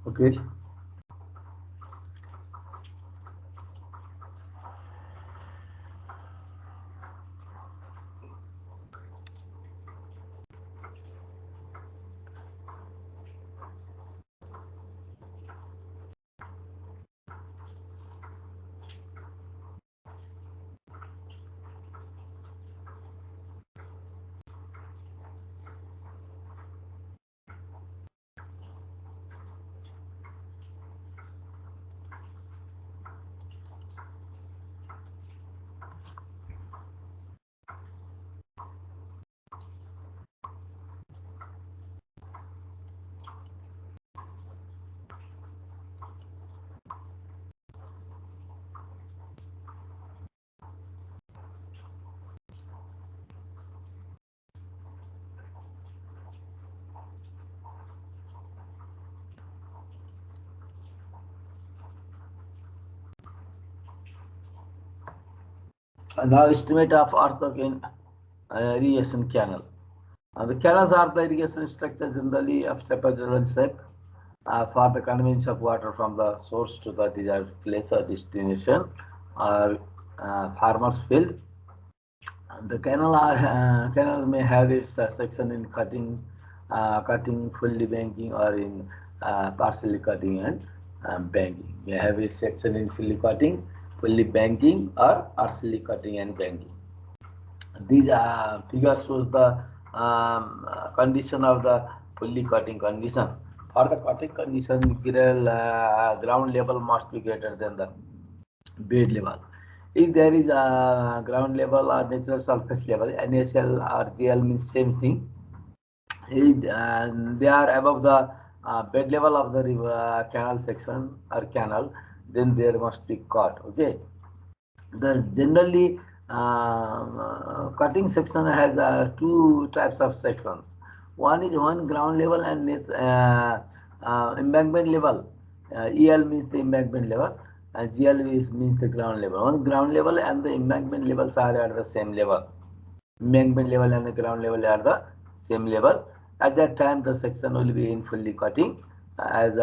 Okay. Now estimate of earthquake in irrigation canal. The canals are the irrigation structure generally of trapezoidal shape for the conveyance of water from the source to the desired place or destination or farmer's field. The canal may have its section in cutting, fully banking, or in partially cutting and banking. May have its section in fully cutting, fully banking, or partially cutting and banking. These figure shows the condition of the fully cutting condition. For the cutting condition, ground level must be greater than the bed level. If there is a ground level or natural surface level, NaCl or Gl means same thing. If they are above the bed level of the river, canal section or canal, then there must be cut. Okay. The generally cutting section has two types of sections. One is one ground level and embankment level. EL means the embankment level and GL means the ground level. One ground level and the embankment levels are at the same level. Embankment level and the ground level are the same level. At that time, the section will be in fully cutting as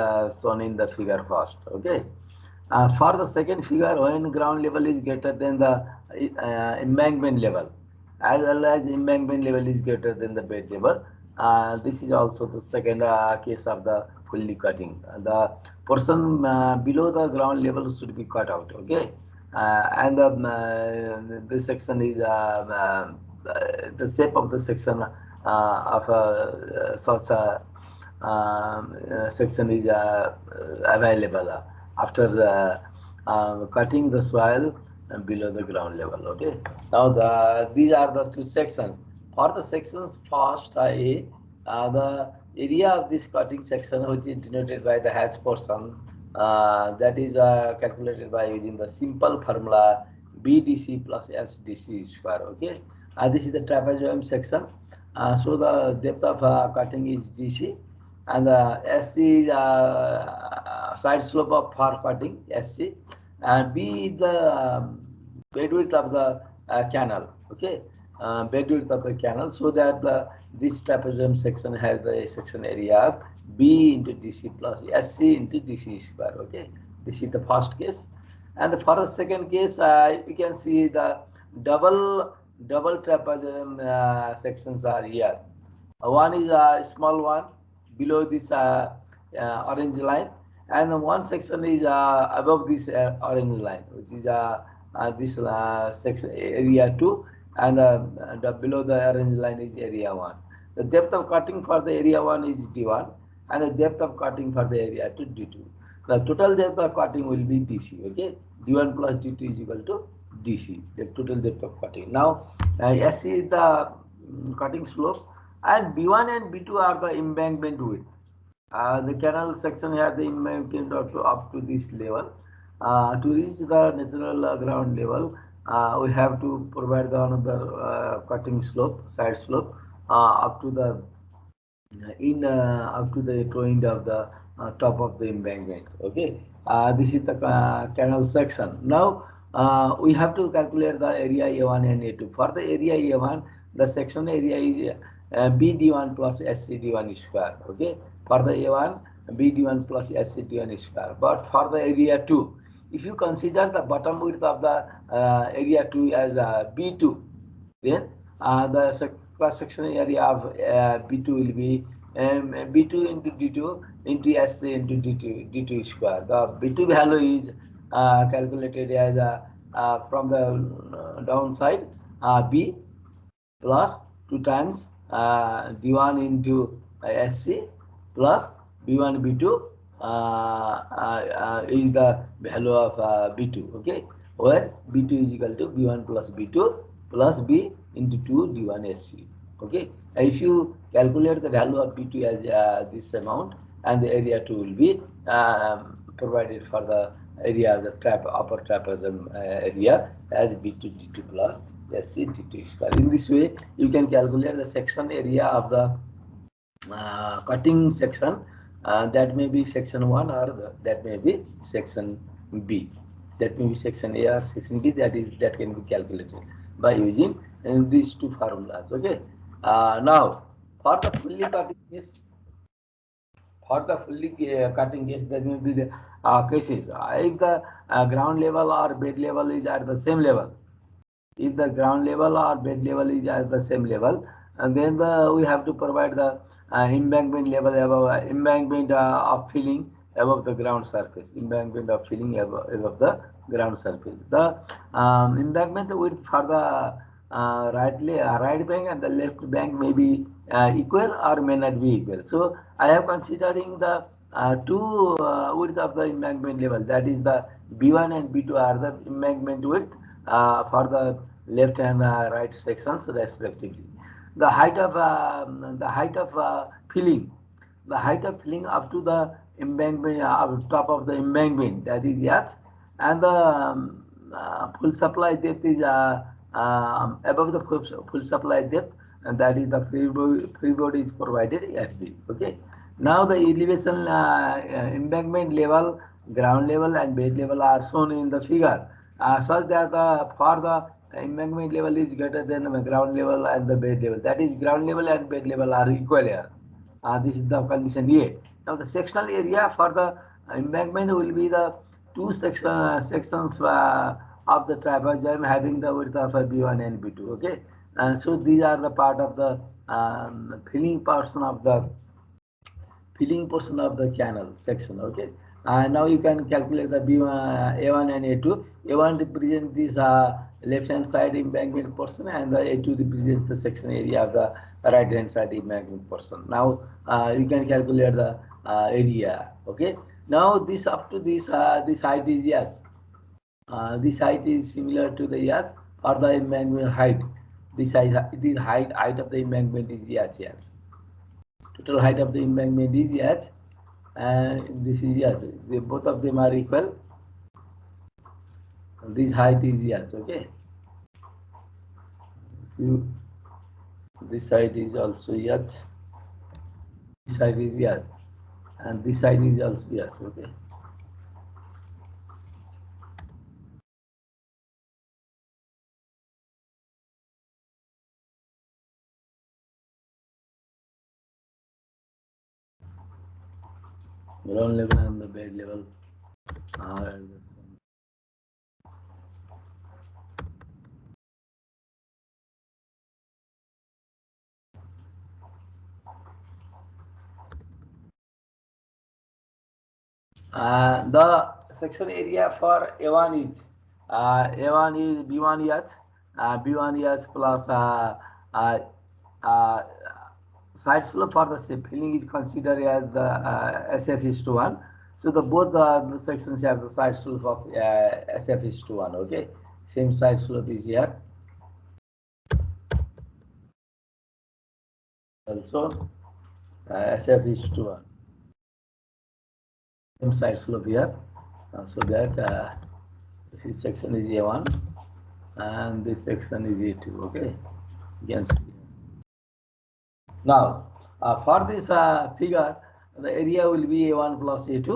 shown in the figure first. Okay. For the second figure, when ground level is greater than the embankment level, as well as embankment level is greater than the bed level, this is also the second case of the fully cutting. The portion below the ground level should be cut out. Okay, and this section is the shape of the section of such a section is available after cutting the soil below the ground level. Okay. Now these are the two sections. For the sections first, the area of this cutting section, which is denoted by the hatch portion, that is calculated by using the simple formula BDC plus SDC square. Okay. This is the trapezoidal section. So the depth of cutting is DC, and the SC is side slope of for cutting SC, and B is the bed width of the canal. Okay, bed width of the canal, so that this trapezoidal section has the section area of B into DC plus SC into DC square. Okay, this is the first case, and for the second case, we can see the double trapezoidal sections are here. One is a small one below this orange line, and one section is above this orange line, which is this section area 2, and below the orange line is area 1. The depth of cutting for the area 1 is D1, and the depth of cutting for the area 2 D2. The total depth of cutting will be DC. Okay, D1 plus D2 is equal to DC, the total depth of cutting. Now, SC is the cutting slope, and B1 and B2 are the embankment width. The canal section has the embankment up to this level. To reach the natural ground level, we have to provide the another cutting slope, side slope, up to the up to the point of the top of the embankment. Okay, this is the canal section. Now we have to calculate the area A1 and A2. For the area A1, the section area is BD1 plus SCD1 square. Okay, for the A1, BD1 plus SCD1 square. But for the area 2, if you consider the bottom width of the area 2 as B2, then the cross-section area of B2 will be B2 into D2 into SC into D2 square. The B2 value is calculated as from the downside B plus 2 times D1 into SC plus B1 B2 is the value of B2, okay, where B2 is equal to B1 plus B2 plus B into 2 D1 SC, okay. If you calculate the value of B2 as this amount, and the area 2 will be provided for the area of the upper trapezoidal area as B2 D2 plus SC D2 square. In this way, you can calculate the section area of the cutting section. That may be section 1 or that may be section B. That may be section A or section B. That can be calculated by using these two formulas. Okay. Now, for the fully cutting case, there may be the cases. If the ground level or bed level is at the same level, if the ground level or bed level is at the same level, and then we have to provide the embankment level above embankment of filling above the ground surface. Embankment of filling above the ground surface. The embankment width for the right bank and the left bank may be equal or may not be equal. So I am considering the two width of the embankment level. That is the B1 and B2 are the embankment width for the left and right sections respectively. The height of filling, up to the embankment, top of the embankment, that is yes, and the full supply depth is above the full supply depth, and that is the freeboard is provided FB. Okay. Now the elevation, embankment level, ground level, and bed level are shown in the figure, such that for the embankment level is greater than the ground level and the bed level. That is, ground level and bed level are equal here. This is the condition A. Now the sectional area for the embankment will be the two sections of the trapezoid having the width of B1 and B2. Okay, and so these are the part of the filling portion of the canal section. Okay, now you can calculate the B1, A1 and A2. A1 represents this left hand side embankment portion, and the A2 represents the section area of the right hand side embankment portion. Now you can calculate the area. Okay, now this up to this this height is yes. This height is similar to the yes, or the embankment height. This height of the embankment is yes here. Total height of the embankment is yes, and this is yes. Both of them are equal. This height is yes. Okay. This side is also yes. This side is yes, and this side is also yes. Okay. Ground level and the bed level are at the same. The section area for A1 is B1 yes, B1 yes plus side slope for the filling is considered as the SF:1. So the both the sections have the side slope of SF:1. Okay, same side slope is here. Also SF:1. Same side slope here, so that this section is A1 and this section is A2. Okay, you can see. Now for this figure, the area will be A1 plus A2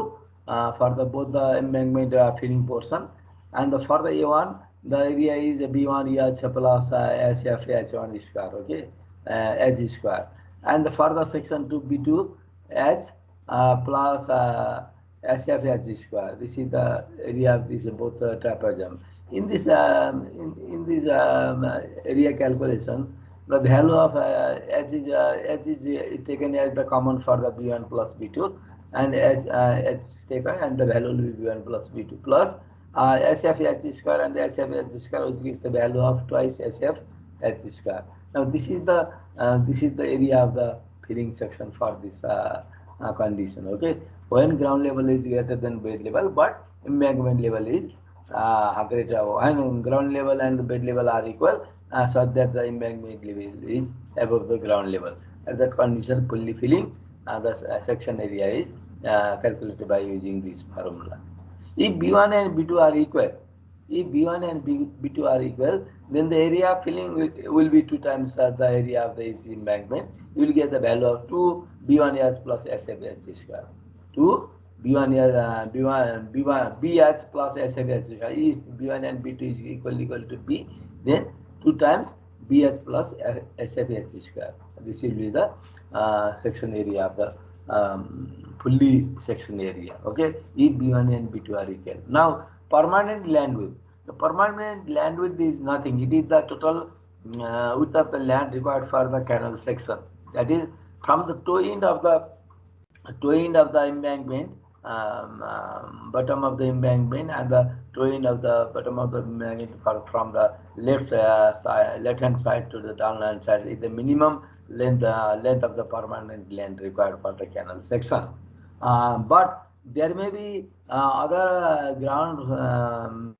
for the both the embankment filling portion, and for the A1 the area is B1 H plus SF H1 square. Okay, H square, and for the section 2 B2 H plus SFH square. This is the area of these both trapezoidum. In this area calculation, the value of H is taken as the common for the B1 plus B2, and H is taken, and the value will be B1 plus B2 plus SFH square, and the SFH square which gives the value of twice SFH square. Now this is the area of the filling section for this condition. Okay, when ground level is greater than bed level, but embankment level is greater. When ground level and bed level are equal, so that the embankment level is above the ground level. At that condition, fully filling, the section area is calculated by using this formula. If B1 and B2 are equal, if B1 and B2 are equal, then the area of filling will be 2 times the area of the AC embankment. You will get the value of 2 B1S plus SFH square. 2 B1S, B1 BH plus SFH square. If B1 and B2 is equal to B, then 2 times BH plus SFH square. This will be the section area of the fully section area. Okay, if B1 and B2 are equal. Now, permanent land width. The permanent land width is nothing. It is the total width of the land required for the canal section. That is from the toe end of the embankment, bottom of the embankment, and the toe end of the bottom of the embankment from the left hand side to the downland side is the minimum length of the permanent land required for the canal section. But there may be other ground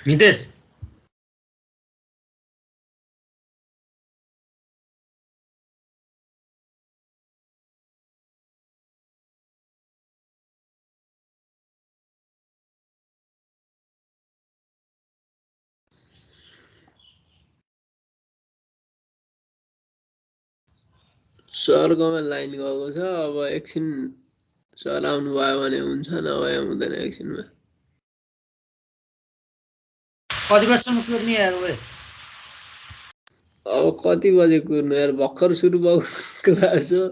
Nitesh सरकोमा line गएको छ अब एकछिन sir आउनु भयो भने हुन्छ नभए हुँदैन एकछिनमा कति बजेसम्म कुर्ने यार ओए अब कति बजे कुर्नु यार भर्खर सुरु भएको क्लास हो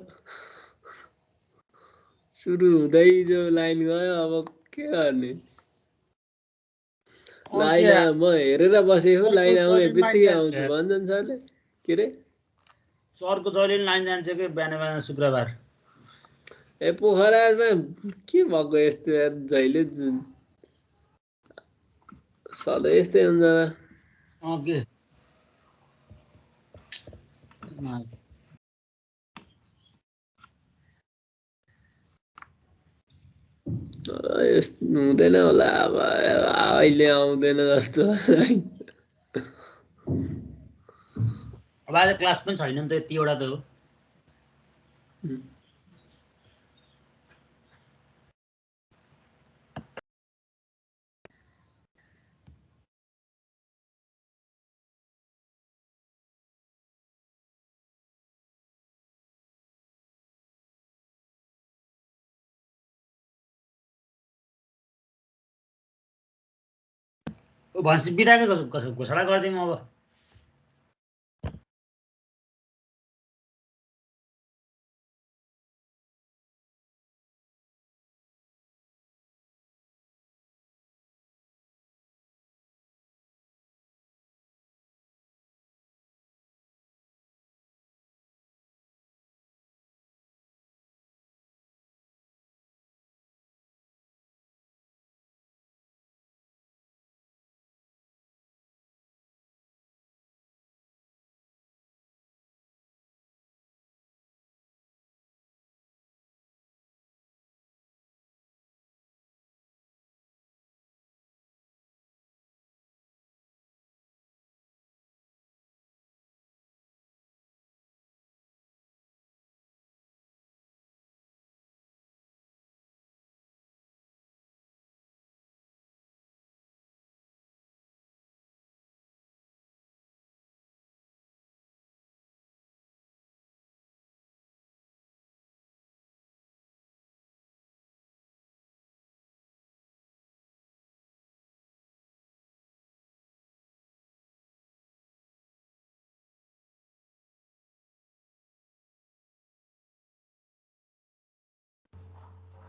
सुरु हुँदै जो लाइन गयो अब के गर्ने लाइन म हेरेर बसेको लाइन आउने बित्तिकै आउँछु भन्छन् सरले के रे सरको जहिले लाइन जान्छ कि बिहान बिहान शुक्रबार ए पोखरामा के भएको यस्तो यार जहिले सधैँ यस्तै हुन्छ के यस्तो हुँदैन होला अब अहिले आउँदैन जस्तो अब आज क्लास पनि छैन नि त यतिवटा त हो भनेपछि बिदाकै घोषणा गरिदिउँ अब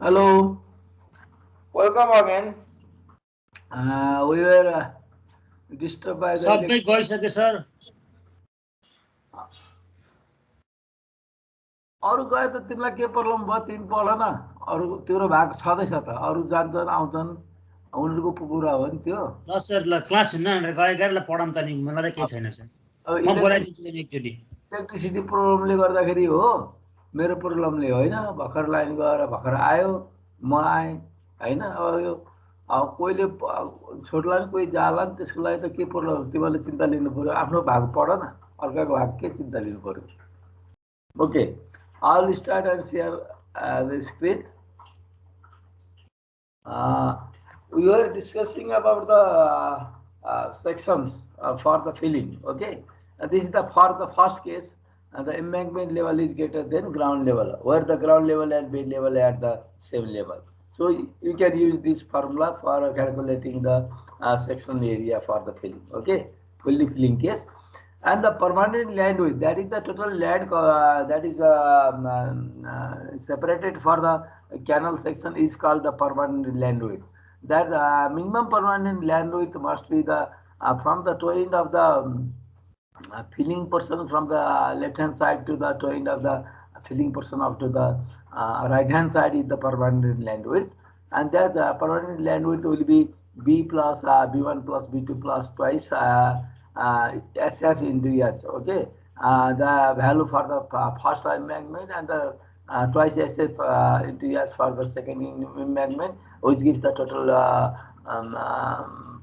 Hello. Welcome again. We were disturbed by the. सबै गइसके सर अरू गए त तिमीलाई के प्रब्लम भयो तिमी पढ न अरू तिम्रो भाग छँदैछ त अरू जान्छन् आउँछन् उनीहरूको कुरा हो नि त्यो ल सर ल क्लास हुन्न गएर पढाउँ त नि मलाई केही छैन सर म बोलाइदिन्छु नि एकचोटि इलेक्ट्रिसिटी प्रब्लमले गर्दाखेरि हो मेरो प्रब्लमले होइन भर्खर लाइन गएर भर्खर आयो म आएँ होइन अब यो कोहीले छोड्ला नि कोही जाला नि त्यसको लागि त के प्रब्लम तिमीहरूले चिन्ता लिनु पर्यो आफ्नो भाग पढ न अर्काको भाग के चिन्ता लिनु पर्यो okay I'll start and share the screen. We were discussing about the sections for the filling. Okay, this is for the first case. The embankment level is greater than ground level, where the ground level and bed level are at the same level. So you can use this formula for calculating the section area for the filling. Okay, fully filling case. And the permanent land width, that is the total land that is separated for the canal section is called the permanent land width. That minimum permanent land width must be the from the toe end of the filling portion from the left hand side to the toe end of the filling portion up to the right hand side is the permanent land width, and that permanent land width will be B plus B1 plus B2 plus twice SF into H. Okay, the value for the first embankment and the twice SF into H for the second embankment, which gives the total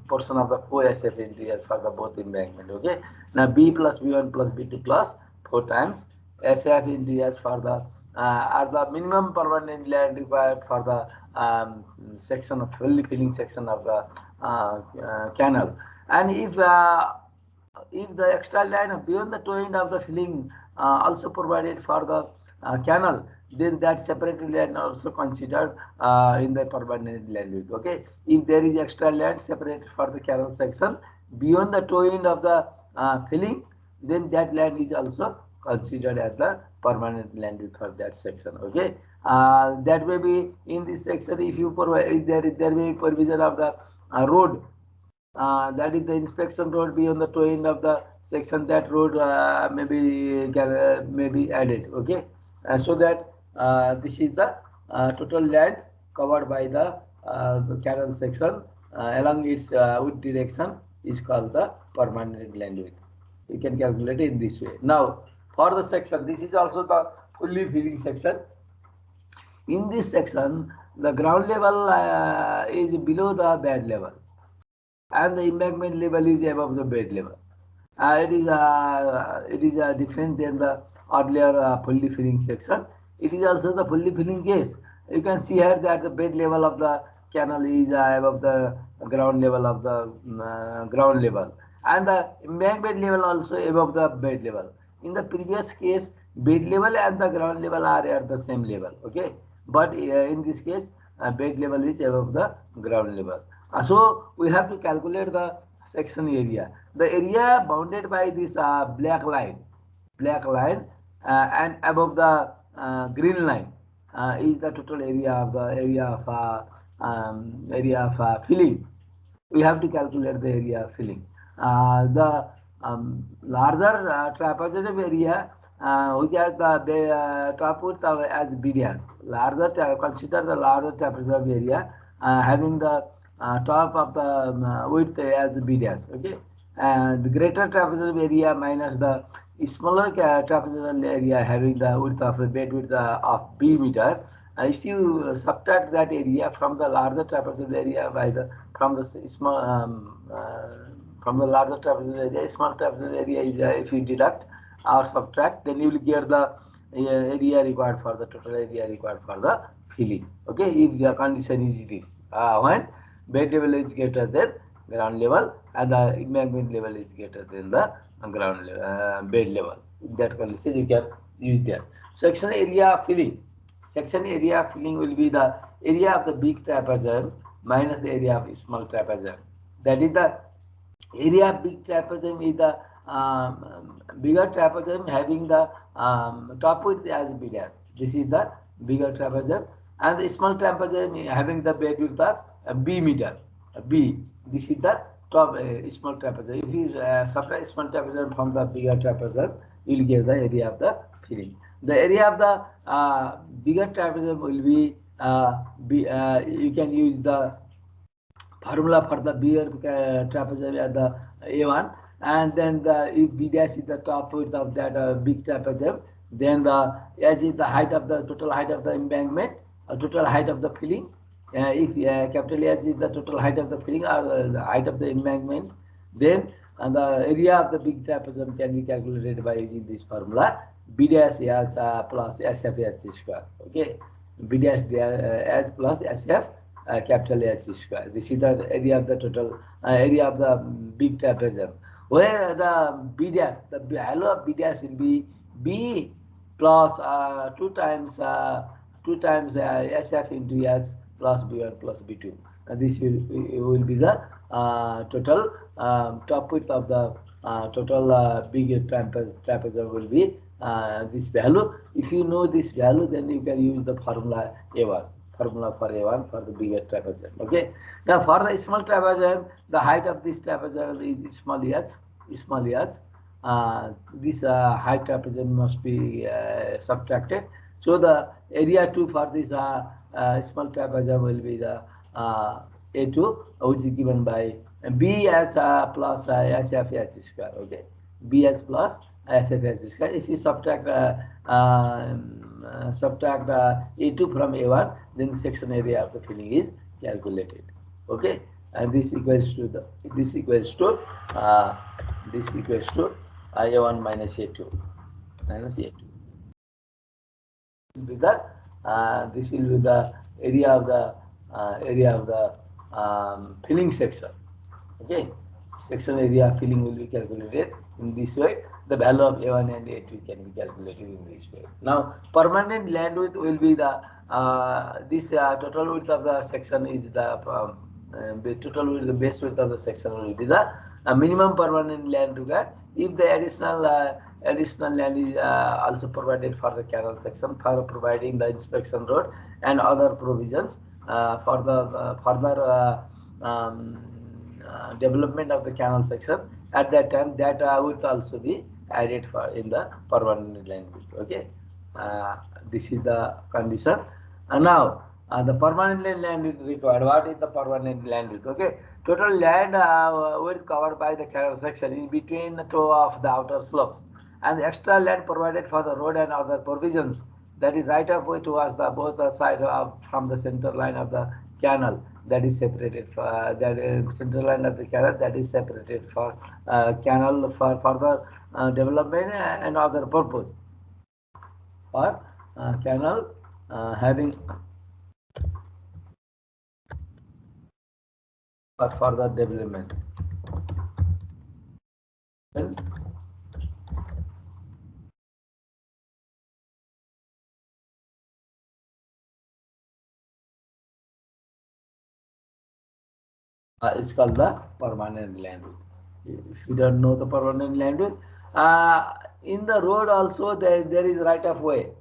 portion of the 4 SF into S for the both embankment. Okay. Now B plus B1 plus B2 plus 4 times SF into S for the are the minimum permanent land required for the section of fully filling section of the canal. And if the extra line beyond the toe end of the filling also provided for the canal, then that separated land also considered in the permanent land width. Okay, if there is extra land separated for the canal section beyond the toe end of the filling, then that land is also considered as the permanent land width for that section. Okay, that may be in this section. If you provide, there may be provision of the road. That is the inspection road beyond the toe end of the section. That road may be added. Okay, so that this is the total land covered by the canal section along its width direction is called the permanent land width. You can calculate it in this way. Now, for the section, this is also the fully filling section. In this section, the ground level is below the bed level, and the embankment level is above the bed level. It is different than the earlier fully filling section. It is also the fully filling case. You can see here that the bed level of the canal is above the ground level of the ground level, and the embankment level also above the bed level. In the previous case, bed level and the ground level are at the same level. Okay, but in this case, bed level is above the ground level. So we have to calculate the section area. The area bounded by this black line, and above the green line is the total area of the area of filling. We have to calculate the area of filling. The larger trapezoidal area, which has the top width as B dash. Consider the larger trapezoidal area having the top of the width as B dash. Okay, and the greater trapezoidal area minus the smaller trapezoidal area having the width of bed width of B meter. If you subtract that area from the larger trapezoidal area by the from the larger trapezoidal area, small trapezoidal area is if you deduct or subtract, then you will get the area required for the total area required for the filling. Okay, if the condition is this, when bed level is greater than ground level and the embankment level is greater than the ground level, bed level. In that condition, you can use that. Section area filling. Section area filling will be the area of the big trapezoid minus the area of small trapezoid. That is the area of big trapezoid is the bigger trapezoid having the top width as B dash. This is the bigger trapezoid, and the small trapezoid having the bed width of B meter. B. This is the top small trapezoid. If you subtract small trapezoid from the bigger trapezoid, you will get the area of the filling. The area of the bigger trapezoid will be you can use the formula for the bigger trapezoid at the A1, and then if B dash is the top width of that big trapezoid, then the S is the height of the total height of the embankment, total height of the filling. If capital S is the total height of the filling or the height of the embankment, then the area of the big trapezoid can be calculated by using this formula: B dash S plus SF H square. Okay, B dash S plus SF capital H square. This is the area of the total area of the big trapezoid. Where the B dash, the value of B dash will be B plus 2 times SF into S plus B1 plus B2. And this will be the total top width of the total big trapezoid will be this value. If you know this value, then you can use the formula A1. Formula for A1 for the bigger trapezoid. Okay. Now for the small trapezoid, the height of this trapezoid is small h. This height trapezoid must be subtracted. So the area 2 for this small trapezoid will be the A2, which is given by BS plus SFH square. Okay, BS plus SFH square. If you subtract A2 from A1, then section area of the filling is calculated. Okay, and this equals to A1 minus A2 minus A2. Will be the this will be the area of the filling section. Okay, section area filling will be calculated in this way. The value of A1 and A2 can be calculated in this way. Now, permanent land width will be the this total width of the section is the total width, the base width of the section will be the minimum permanent land required. If the additional land is also provided for the canal section for providing the inspection road and other provisions for the further development of the canal section, at that time that would also be added for in the permanent land width. Okay, this is the condition. Now the permanent land width required. What is the permanent land width? Okay, total land width covered by the canal section in between the two of the outer slopes, and the extra land provided for the road and other provisions, that is right of way towards the both the side of from the center line of the canal, that is separated for that center line of the canal, that is separated for canal for further development and other purpose, or canal having for further development. It's called the permanent land width. If you don't know the permanent land width, in the road also there is right of way.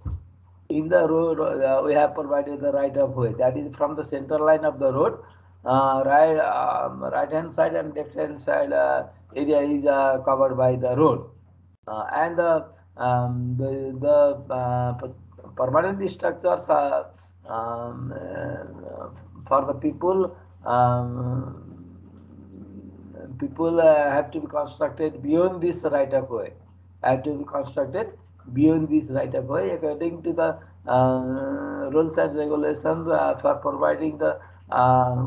In the road we have provided the right of way, that is from the center line of the road, right hand side and left hand side area is covered by the road, and the permanent structures for the people. People have to be constructed beyond this right of way. Have to be constructed beyond this right of way according to the rules and regulations for providing the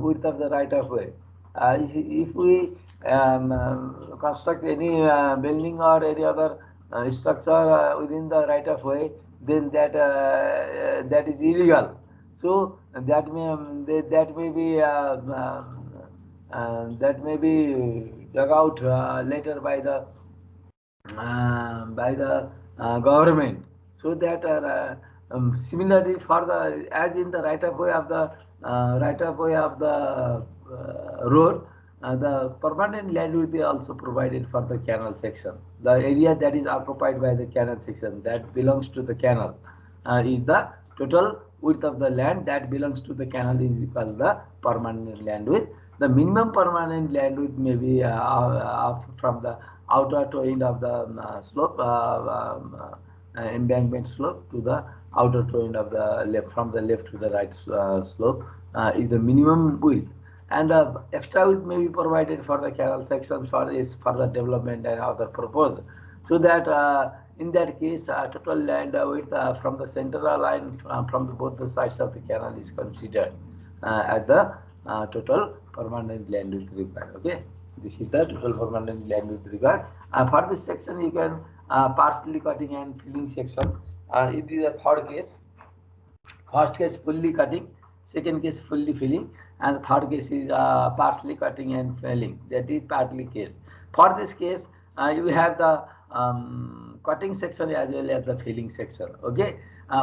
width of the right of way. If we construct any building or any other structure within the right of way, then that is illegal. So that may be dug out later by the government. So that similarly for the as in the right of way of the road, the permanent land will be also provided for the canal section. The area that is occupied by the canal section that belongs to the canal is the total width of the land that belongs to the canal is equal to the permanent land width. The minimum permanent land width may be from the outer toe end of the slope, embankment slope, to the outer toe end of the left, from the left to the right slope is the minimum width, and the extra width may be provided for the canal section for its further development and other purpose. So that in that case, total land width from the central line from both the sides of the canal is considered as the total permanent land width required. Okay, this is the total permanent land width required. For this section, you can partially cutting and filling section. It is a third case. First case fully cutting, second case fully filling, and third case is partially cutting and filling. That is partly case. For this case, you have the cutting section as well as the filling section. Okay.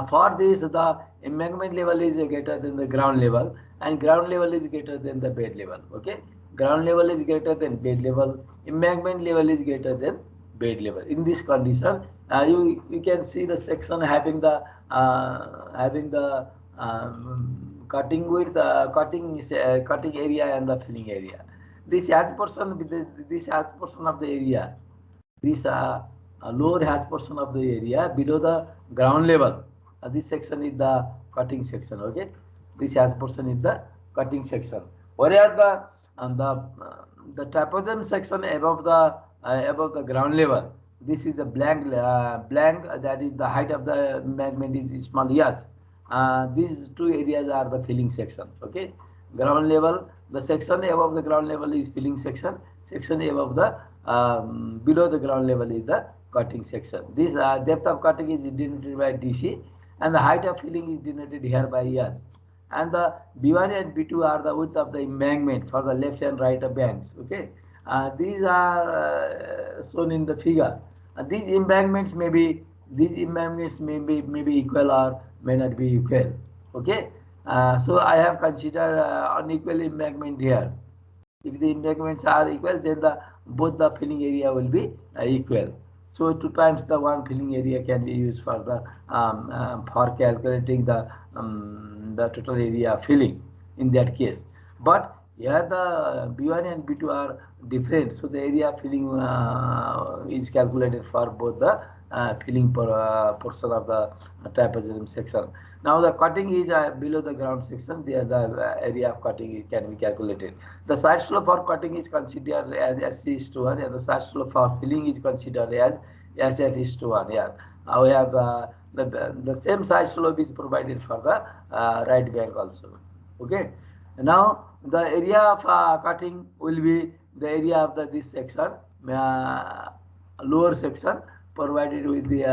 For this, the embankment level is greater than the ground level, and ground level is greater than the bed level. Okay, ground level is greater than bed level, embankment level is greater than bed level. In this condition, you can see the section having the cutting width, cutting area and the filling area. This hatch portion of the area, this lower hatch portion of the area below the ground level. This section is the cutting section. Okay, this hatch portion is the cutting section. Whereas the trapezoid section above the ground level, this is the blank. That is the height of the embankment is small. Yes, these two areas are the filling section. Okay, ground level, The section above the ground level is filling section. Section above the below the ground level is the cutting section. This depth of cutting is denoted by DC, and the height of filling is denoted here by S. And the B1 and B2 are the width of the embankment for the left and right of banks. Okay, these are shown in the figure. These embankments may be equal or may not be equal. Okay, so I have considered unequal embankment here. If the embankments are equal, then both the filling area will be equal. So 2 times the one filling area can be used for the for calculating the total area filling in that case. But here the B1 and B2 are different, so the area filling is calculated for both the filling portion of the trapezoidal section. Now the cutting is below the ground section. There the area of cutting can be calculated. The side slope for cutting is considered as SC:1, and the side slope for filling is considered as SF:1. Yeah, we have the same side slope is provided for the right bank also. Okay. Now the area of cutting will be the area of this section, lower section, provided with the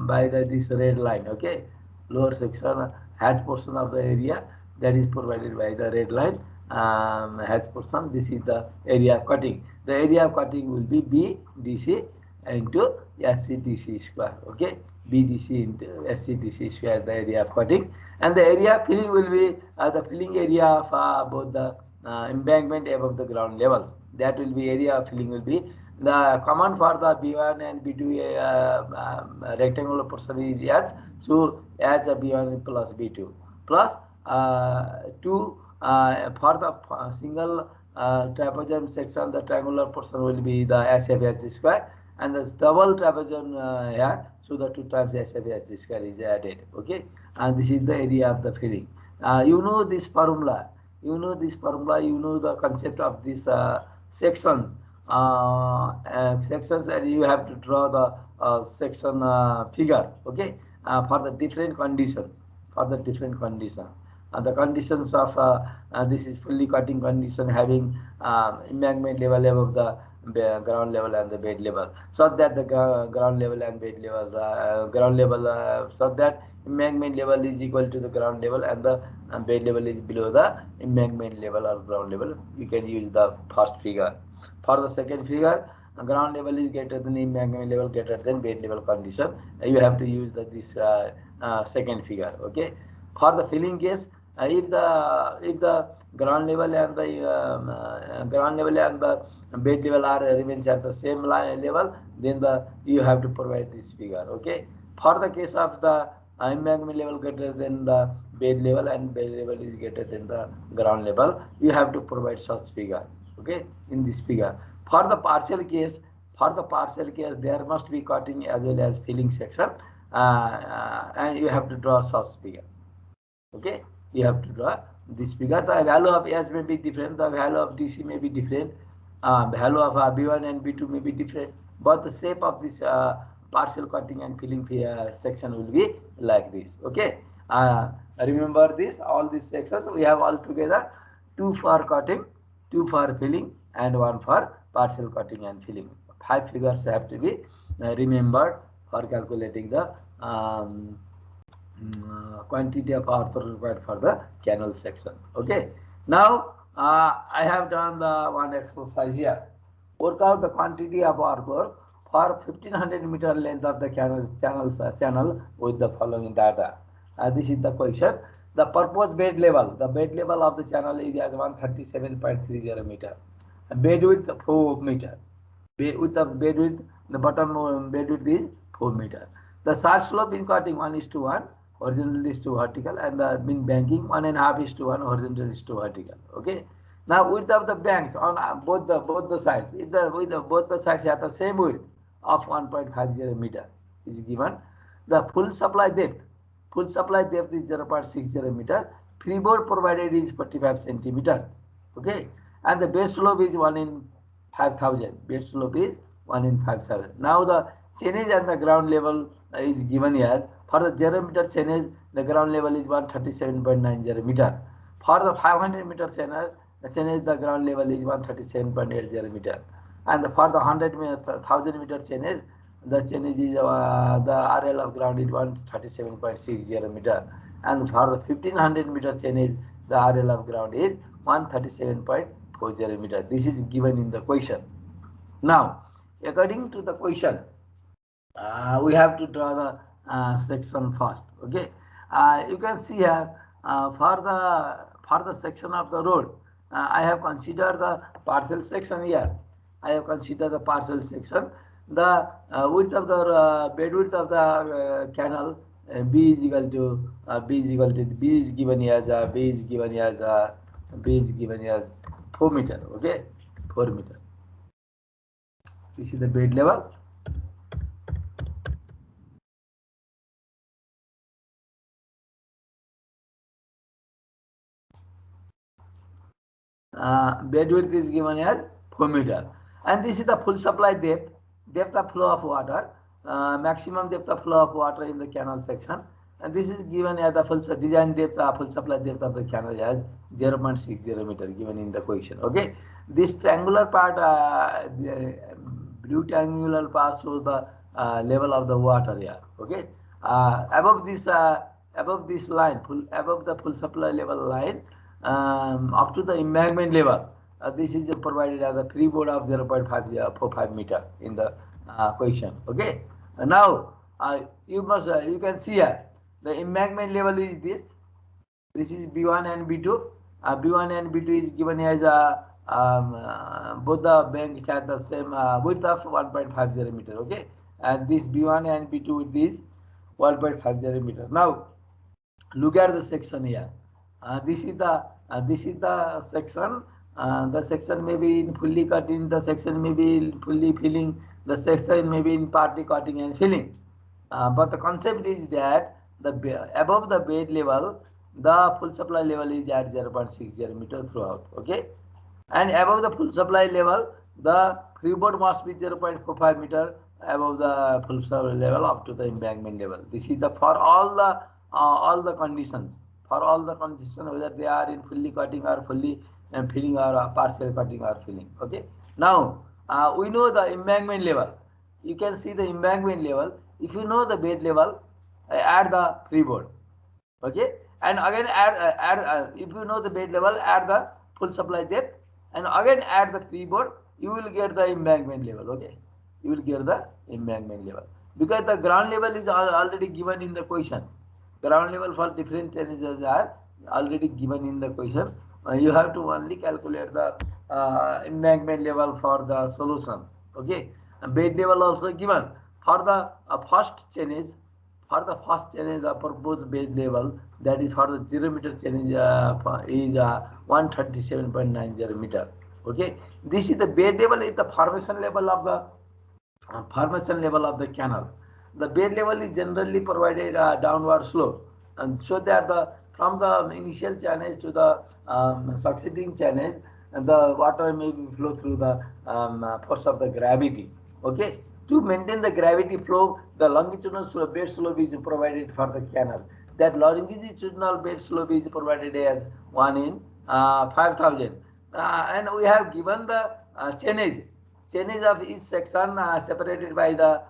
by this red line. Okay, lower section hatch portion of the area that is provided by the red line hatch portion. This is the area of cutting. The area of cutting will be BDC into SC/DC square. Okay, BDC into SC/DC square, the area of cutting, and the area of filling will be the filling area of both the embankment above the ground levels. That will be area of filling will be the common for the B1 and B2 rectangular portion is H. So H B1 plus B2 plus 2 for the single trapezoidal section. The triangular portion will be the SF/H square, and the double trapezoidal here. So the 2 times SF/H square is added. Okay, and this is the area of the filling. You know this formula. You know this formula. You know the concept of this sections. Sections, and you have to draw the section figure. Okay, for the different conditions. For the different conditions. The conditions of this is fully cutting condition having embankment level above the ground level and the bed level, so that the ground level and bed level, so that embankment level is equal to the ground level and the bed level is below the embankment level or ground level. You can use the first figure. For the second figure, ground level is greater than embankment level, greater than bed level condition. You have to use this second figure. Okay. For the filling case, if the ground level and the bed level are remains at the same level, then you have to provide this figure. Okay. For the case of the embankment level greater than the bed level and bed level is greater than the ground level, you have to provide such figure. Okay, in this figure. For the partial case, there must be cutting as well as filling section, and you have to draw such figure. Okay, you have to draw this figure. The value of S may be different, the value of DC may be different, the value of B1 and B2 may be different, but the shape of this partial cutting and filling section will be like this. Okay, remember this, all these sections we have all together, 2 for cutting, 2 for filling, and 1 for partial cutting and filling. 5 figures have to be remembered for calculating the quantity of earth required for the canal section. Okay. Now I have done the one exercise here. Work out the quantity of earthwork for 1500 meter length of the channel with the following data. This is the question. The proposed bed level. The bed level of the channel is as 137.30 meter. Bed width 4 meter. With the bed width, the bottom bed width is 4 meter. The side slope in cutting 1:1, horizontal is to vertical, and the in banking 1.5:1, horizontal is to vertical. Okay. Now width of the banks on both the sides. If both the sides have the same width of 1.50 meter is given. The full supply depth. Full supply depth is 0.60 meter. Freeboard provided is 45 centimeter. Okay, and the base slope is 1 in 5,000. Base slope is 1 in 5,000. Now the change at the ground level is given here. For the 0 meter change, the ground level is 137.90 meter. For the 500 meter channel, the channel the ground level is 137.80 meter, and for the 1,000 meter channel, the channel is the RL of ground is 137.60 meter, and for the 1500 meter channel, the RL of ground is 137.40 meter. This is given in the question. Now, according to the question, we have to draw the section first. Okay, you can see here for the section of the road, I have considered the parcel section here. I have considered the parcel section. The width of the bed width of the canal B is equal to B is given as 4 meter. Okay, 4 meter. This is the bed level. Bed width is given as 4 meter, and this is the full supply depth of flow of water, maximum depth of flow of water in the canal section, and this is given as the full design depth, full supply depth of the canal as 0.60 meter given in the question. Okay, this triangular part, blue triangular part shows the level of the water here. Okay, above this line, above the full supply level line, up to the embankment level, this is provided as a freeboard of 0.545 meter in the question. Okay, now you can see here the embankment level is this. This is B1 and B2. B1 and B2 is given as both the banks have the same width of 1.50 meter. Okay, and this B1 and B2 with this 1.50 meter. Now look at the section here. This is the section. The section may be in fully cutting. The section may be in fully filling. The section may be in partly cutting and filling. But the concept is that above the bed level, the full supply level is at 0.60 meter throughout. Okay, and above the full supply level, the freeboard must be 0.45 meter above the full supply level up to the embankment level. This is the for all the conditions. For all the conditions, whether they are in fully cutting or fully filling or partial cutting or filling. Okay. Now we know the embankment level. You can see the embankment level. If you know the bed level, add the freeboard. Okay, and again add if you know the bed level, add the full supply depth, and again add the freeboard. You will get the embankment level. Okay, you will get the embankment level because the ground level is already given in the question. Ground level for different changes are already given in the question. You have to only calculate the embankment level for the solution. Okay, bed level also given for the first change. For the first challenge, the proposed bed level, that is for the 0 meter challenge, is 137.90 meter. Okay, this is the bed level is the formation level of the canal. The bed level is generally provided downward slope, and so that from the initial channel to the succeeding channel, the water may flow through the force of the gravity. Okay. To maintain the gravity flow, the longitudinal bed slope is provided for the canal. That longitudinal bed slope is provided as 1 in 5,000. And we have given the channels of each section separated by the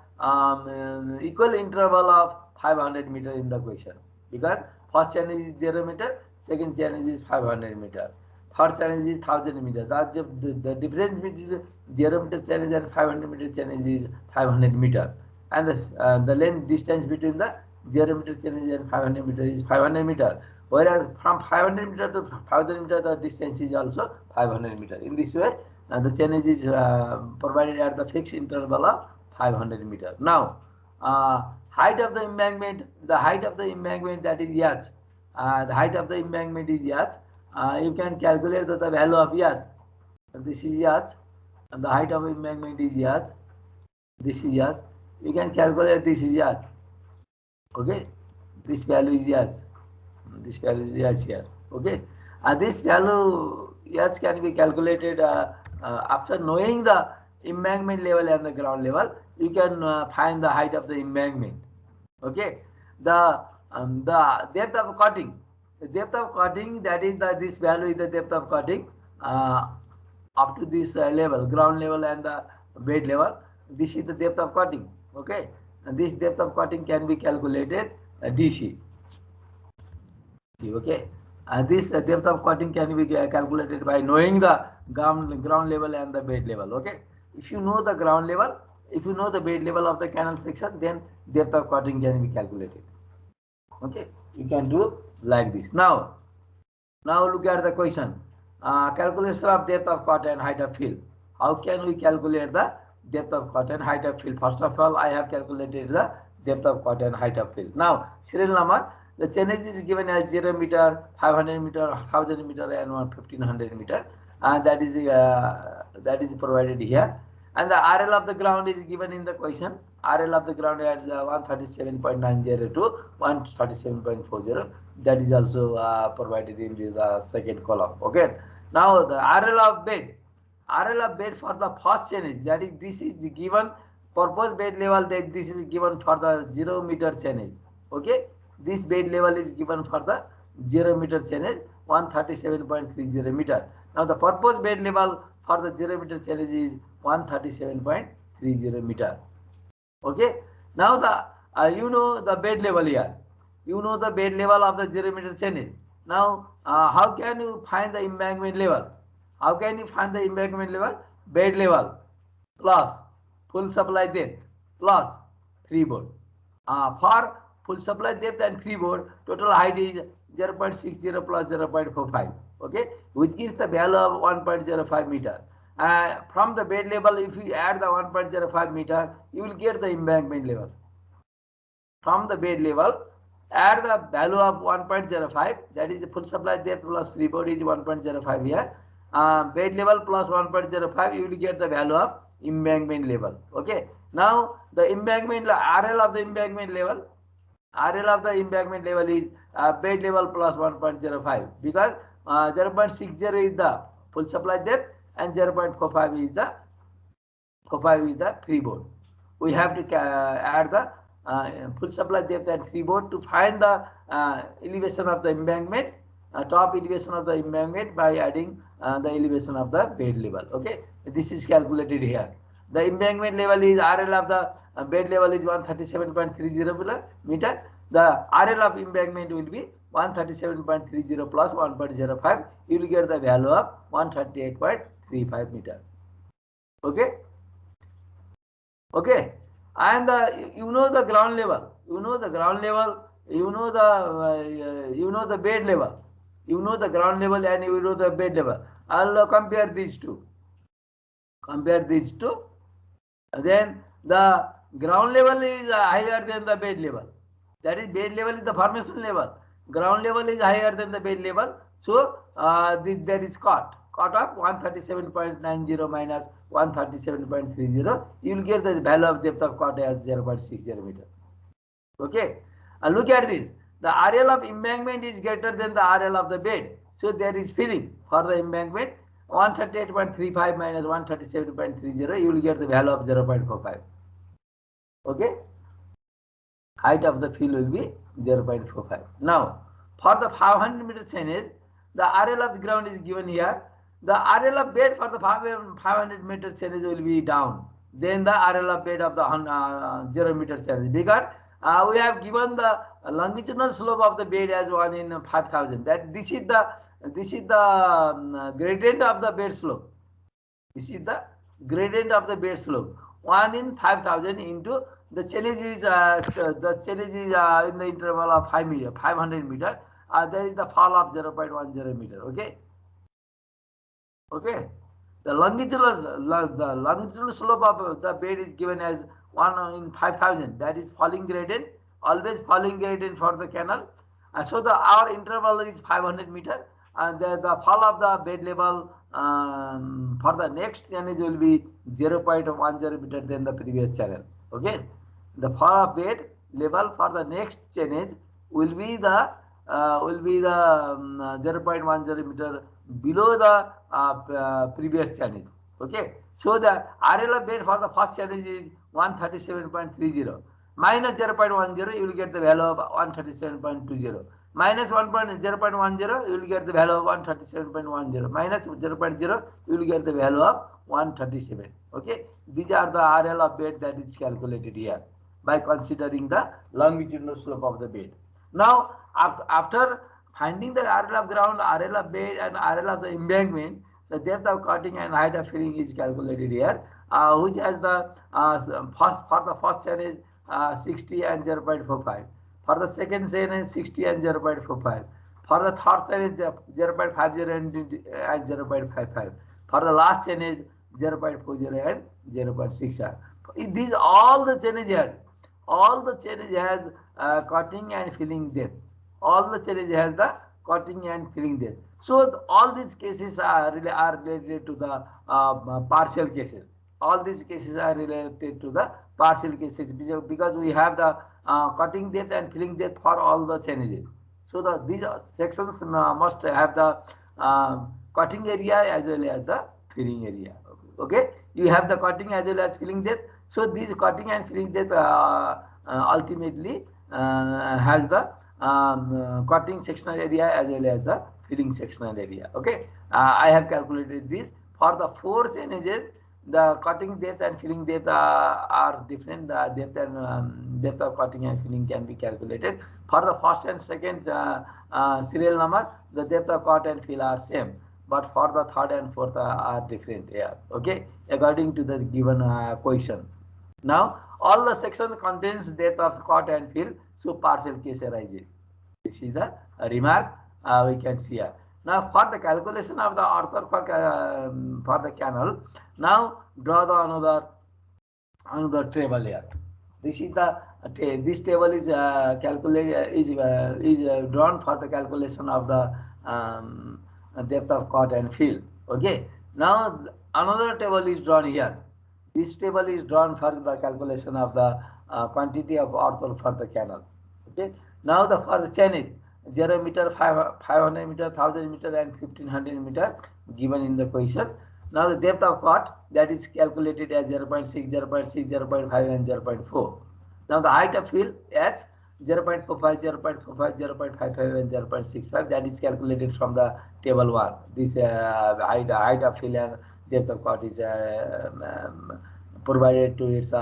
equal interval of 500 meter in the question. Because first channel is 0 meter, second channel is 500 meter. Third channel is 1000 meters. The difference between 0 meter channel and 500 meter channel is 500 meter, and the length distance between the 0 meter channel and 500 meter is 500 meter. Whereas from 500 meter to 1000 meter, the distance is also 500 meter. In this way, the channel is provided at the fixed interval of 500 meter. Now, height of the embankment. The height of the embankment, that is h. The height of the embankment is h. You can calculate the value of h. This is h, and the height of embankment is h. This is h. You can calculate this is h. Okay, this value is h. This value is h here. Okay, this value h can be calculated after knowing the embankment level and the ground level. You can find the height of the embankment. Okay, the depth of cutting. The depth of cutting, that is this value is the depth of cutting. up to this level, ground level and the bed level. This is the depth of cutting. Okay, and this depth of cutting can be calculated DC. Okay, this depth of cutting can be calculated by knowing the ground level and the bed level. Okay, if you know the ground level, if you know the bed level of the canal section, then depth of cutting can be calculated. Okay, you can do like this. Now look at the question. Calculation of depth of cut and height of fill. How can we calculate the depth of cut and height of fill? First of all, I have calculated the depth of cut and height of fill. Now, serial number, the channel is given as 0 meter, 500 meter, 1000 meter, and 1500 meter, and that is provided here. And the RL of the ground is given in the question. RL of the ground is 137.90 to 137.40. That is also provided in the second column. Okay. Now the RL of bed for the first channel, that is, this is given purpose bed level, that this is given for the 0 meter channel. Okay. This bed level is given for the 0 meter channel, 137.30 meter. Now the purpose bed level for the 0 meter channel is 137.30 meter. Okay. Now the you know the bed level here. You know the bed level of the 0 meter channel. Now how can you find the embankment level? How can you find the embankment level? Bed level plus full supply depth plus freeboard. For full supply depth and freeboard, total height is 0.60 plus 0.45. Okay, which gives the value of 1.05 meter. From the bed level, if you add the 1.05 meter, you will get the embankment level. From the bed level, add the value of 1.05, that is the full supply depth plus freeboard is 1.05 here. Bed level plus 1.05, you will get the value of embankment level. Okay. Now the embankment RL of the embankment level, is bed level plus 1.05, because 0.60 is the full supply depth and 0.45 is the freeboard. We have to add the full supply depth and freeboard to find the elevation of the embankment, top elevation of the embankment, by adding the elevation of the bed level. Okay, this is calculated here. The embankment level is RL of the bed level is 137.30 meter. The RL of embankment will be 137.30 plus 1.05. You will get the value of 138.35 meter. Okay. Okay. And you know the ground level. You know the ground level. You know the bed level. You know the ground level and you know the bed level. I'll compare these two. Then the ground level is higher than the bed level. That is, bed level is the formation level. Ground level is higher than the bed level. So there is cut of 137.90 minus 137.30. You will get the value of depth of cut as 0.60 meter. Okay. Look at this. The RL of embankment is greater than the RL of the bed. So there is filling for the embankment. 138.35 minus 137.30. You will get the value of 0.45. Okay. Height of the fill will be 0.45. Now, for the 500 meter channel, the RL of the ground is given here. The RL of bed for the 500 meter channel will be down. Then the RL of bed of the 0 meter channel, because we have given the longitudinal slope of the bed as 1 in 5,000. That this is the gradient of the bed slope. This is the gradient of the bed slope. 1 in 5,000 into the challenge is in the interval of 500 meter. There is the fall of 0.10 meter. Okay. Okay. The longitudinal slope of the bed is given as 1 in 5,000. That is falling gradient. Always falling gradient for the canal. So our interval is 500 meter. And the fall of the bed level for the next channel will be 0.10 meter than the previous channel. Okay, the fall of bed level for the next channel will be the 0.10 meter below the previous channel. Okay, so the RL of bed for the first channel is 137.30 minus 0.10. You will get the value of 137.20. minus 1.0.10, you will get the value of 137.10. Minus 0.0, you will get the value of 137. Okay, these are the RL of bed that is calculated here by considering the longitudinal slope of the bed. Now, after finding the RL of ground, RL of bed, and RL of the embankment, the depth of cutting and height of filling is calculated here, which has the for the first chain is 60 and 0.45. For the second chain is 60 and 0.45. For the third chain is 0.50 and 0.55. For the last chain is 0.40 and 0.6. These all the chains here. All the chains has cutting and filling depth. All the chains has the cutting and filling depth. So all these cases are related to the partial cases. All these cases are related to the partial cases because we have the cutting depth and filling depth for all the chains. So these sections must have the cutting area as well as the filling area. Okay, you have the cutting as well as filling depth. So these cutting and filling depth ultimately has the cutting sectional area as well as the filling sectional area. Okay, I have calculated this for the 4 chains. The cutting depth and filling depth are different. The depth and depth of cutting and filling can be calculated. For the first and second serial number, the depth of cut and fill are same, but for the third and fourth are different here. Okay, according to the given question. Now, all the section contains depth of cut and fill, so partial case arises. This is the remark we can see here. Now, for the calculation of the author for the canal, now draw the another table here. This is the this table is calculated is drawn for the calculation of the depth of cut and fill. Okay. Now another table is drawn here. This table is drawn for the calculation of the quantity of earth for the canal. Okay. Now for the chain 0 meter, 500 meter, 1000 meter, and 1500 meter given in the question. Now the depth of cut that is calculated as 0.6, 0.6, 0.5, and 0.4. Now the height of fill as 0.45, 0.45, 0.55, and 0.65. That is calculated from the table 1. This height of fill and depth of cut is provided to its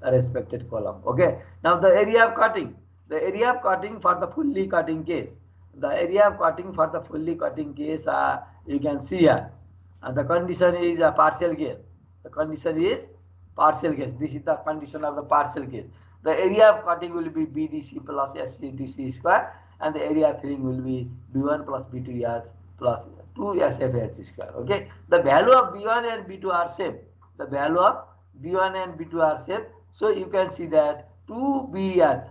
respected column. Okay. Now the area of cutting. The area of cutting for the fully cutting case. The area of cutting for the fully cutting case, you can see here. The condition is a partial case. The condition is partial case. This is the condition of the partial case. The area of cutting will be BDC plus SCDC square, and the area of filling will be B1 plus B2H plus 2SFH square. Okay. The value of B1 and B2 are same. The value of B1 and B2 are same. So you can see that 2BH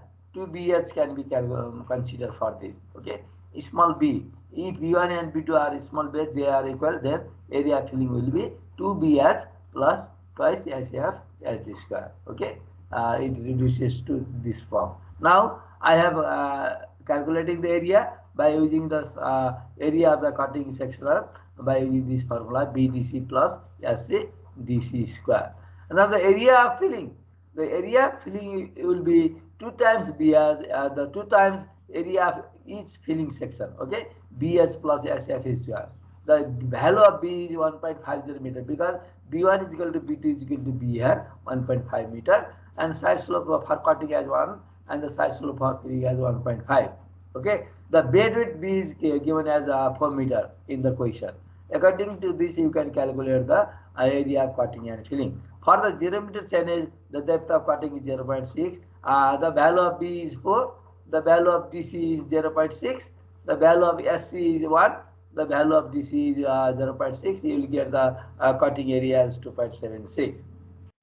can be considered for this. Okay, small b. If B1 and B2 are small b, they are equal, then area filling will be 2BH plus twice SFH square. Okay, it reduces to this form. Now I have calculating the area by using the area of the cutting sectional by using this formula BDC plus SCDC square. Now the area of filling. The area of filling will be 2 times BH, the 2 times area of each filling section. Okay, BH plus SF is square. The value of B is 1.50 meter because B1 is equal to B2 is equal to B here 1.5 meter, and side slope for cutting as 1 and the side slope for filling as 1.5. Okay, the bed width B is given as 4 meter in the question. According to this, you can calculate the area of cutting and filling. For the 0 meter channel, the depth of cutting is 0.6. The value of B is 4. The value of DC is 0.6. The value of SC is 1. The value of DC is 0.6. You will get the cutting area as 2.76.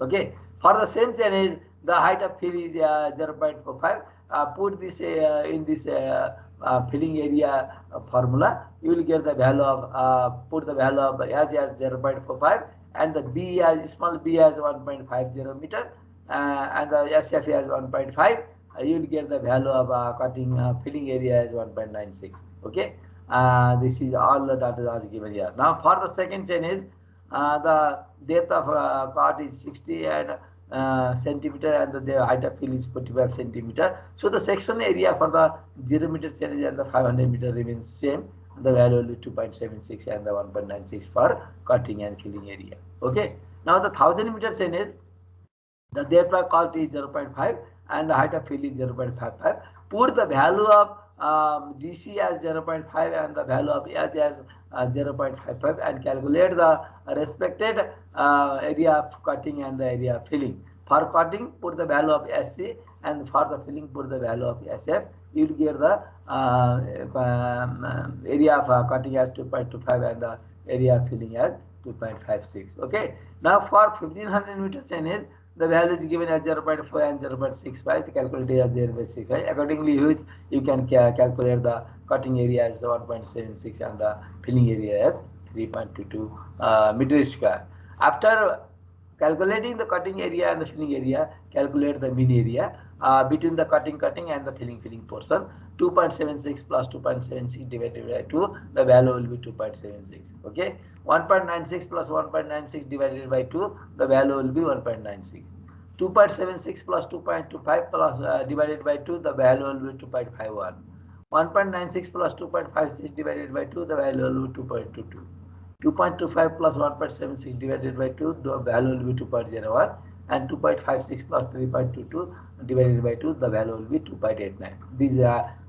Okay. For the same channel, the height of fill is 0.45. Put this in this filling area formula. You will get the value of put the value of S as 0.45. And the B as small b as 1.50 meter, and the SF as 1.5. You will get the value of cutting filling area as 1.96. Okay, this is all the data that is given here. Now for the second chain is the depth of cart is 60 and centimeter, and the height of fill is 45 centimeter. So the section area for the 0 meter channel and the 500 meter remains same. The value will be 2.76 and the 1.96 for cutting and filling area. Okay. Now the 1000 meter channel, the depth of cart is 0.5 and the height of fill is 0.55. Put the value of DC as 0.5 and the value of H as 0.55 and calculate the respected area of cutting and the area of filling. For cutting, put the value of SC, and for the filling, put the value of SF. You will get the area of cutting as 2.25 and the area of filling as 2.56. Okay. Now for 1500 meter channel, the value is given as 0.4 and 0.65. The calculated as 0.65. Accordingly, you can calculate the cutting area as 1.76 and the filling area as 3.22 meter square. After calculating the cutting area and the filling area, calculate the mean area between the cutting and the filling portion. 2.76 plus 2.76 divided by 2, the value will be 2.76. Okay. 1.96 plus 1.96 divided by 2, the value will be 1.96. 2.76 plus 2.25 plus divided by 2, the value will be 2.51. 1.96 plus 2.56 divided by 2, the value will be 2.22. 2.25 plus 1.76 divided by 2, the value will be 2.01, and 2.56 plus 3.22 divided by 2, the value will be 2.89. This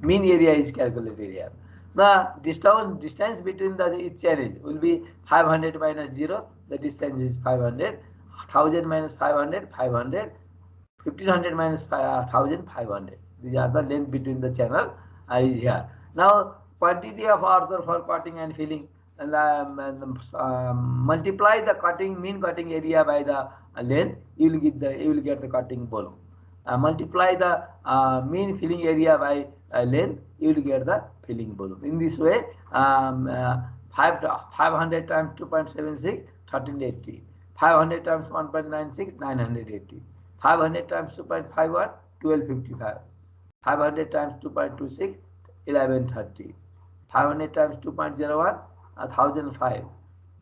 mean area is calculated here. The distance between each channel will be 500 minus 0, the distance is 500, 1000 minus 500, 500, 1500 minus 1000, 500. These are the length between the channel is here. Now quantity of earth for cutting and filling, and multiply the mean cutting area by the length, you will get the cutting volume. Multiply the mean filling area by length, you will get the filling volume. In this way, 500 times 2.76, 1380. 500 times 1.96, 980. 500 times 2.51, 1255. 500 times 2.26, 1130. 500 times 2.01, 1005.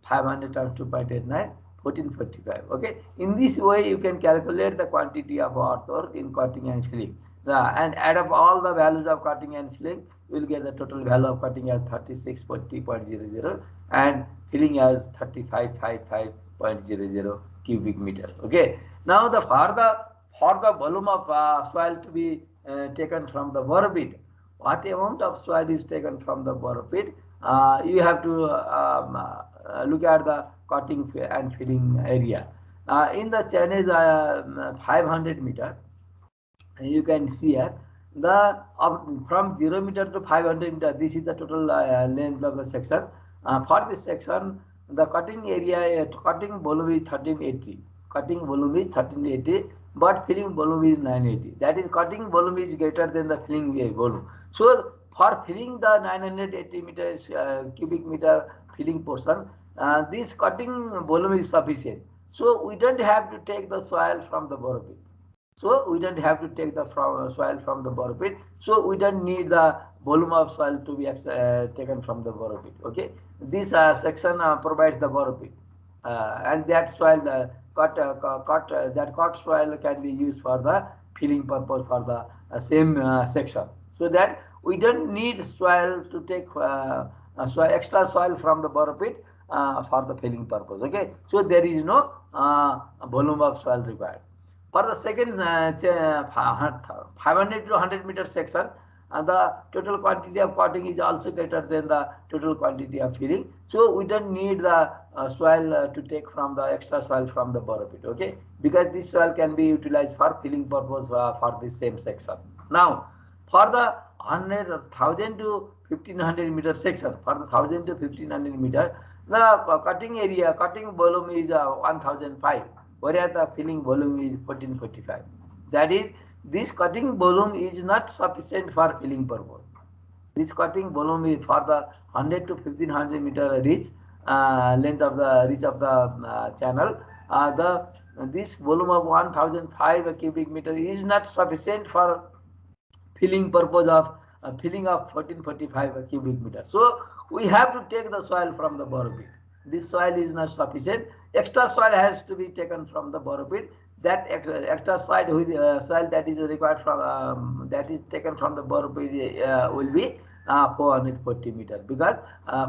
500 times 2.89, 1445. Okay. In this way, you can calculate the quantity of earth in cutting and filling. And add up all the values of cutting and filling, you will get the total value of cutting as 3640.00 and filling as 3555.00 cubic meter. Okay. Now for the volume of soil to be taken from the bore pit, what amount of soil is taken from the bore pit? You have to look at the cutting and filling area. In the channel 500 meter, you can see here from 0 meter to 500 meter. This is the total length of the section. For this section, the cutting area, cutting volume is 1380. Cutting volume is 1380, but filling volume is 980. That is, cutting volume is greater than the filling volume. So for filling the 980 meters cubic meter filling portion, this cutting volume is sufficient. So we don't have to take the soil from the bore pit. So we don't have to take the soil from the bore pit. So we don't need the volume of soil to be taken from the bore pit. Okay. This section provides the bore pit, and that soil that cut soil can be used for the filling purpose for the same section. So that we don't need soil to take extra soil from the bore pit for the filling purpose. Okay. So there is no volume of soil required. For the second 500 to 100 meter section, the total quantity of cutting is also greater than the total quantity of filling. So we don't need the soil to take from the extra soil from the bore pit. Okay, because this soil can be utilized for filling purpose for this same section. Now, for the 1000 to 1500 meter section, for the 1000 to 1500 meter, the cutting volume is 1005. Whereas the filling volume is 1445. That is, this cutting volume is not sufficient for filling purpose. This cutting volume is for the 100 to 1500 meter reach length of the reach of the channel. This volume of 1005 cubic meter is not sufficient for filling purpose of filling of 1445 cubic meter. So we have to take the soil from the bore pit. this soil is not sufficient. Extra soil has to be taken from the borrow pit. That extra soil, with soil that is required from that is taken from the borrow pit will be 440 meter, because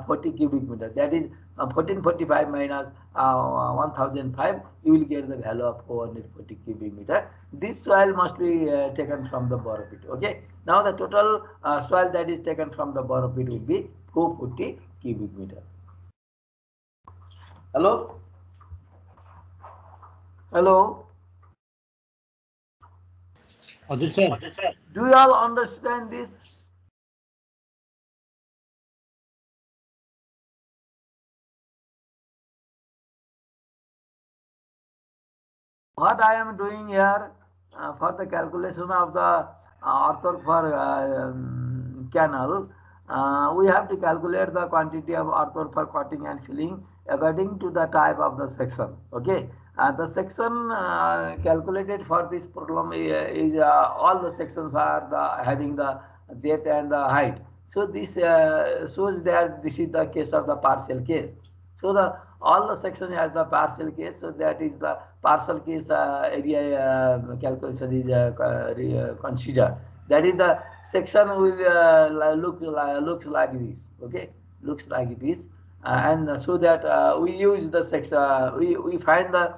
40 cubic meter, that is 1445 minus 1005, you will get the value of 440 cubic meter. This soil must be taken from the borrow pit. Okay, now the total soil that is taken from the borrow pit will be 440 cubic meter. Hello? Hello? sir. Do you all understand this? What I am doing here for the calculation of the earthwork for canal, we have to calculate the quantity of earthwork for cutting and filling according to the type of the section. Okay, the section calculated for this problem is all the sections are having the depth and the height. So this shows that this is the case of the partial case. So all the section has the partial case, so that is the partial case area calculation is considered. That is the section will looks like this. Okay, looks like this, and so that we use the section. We find the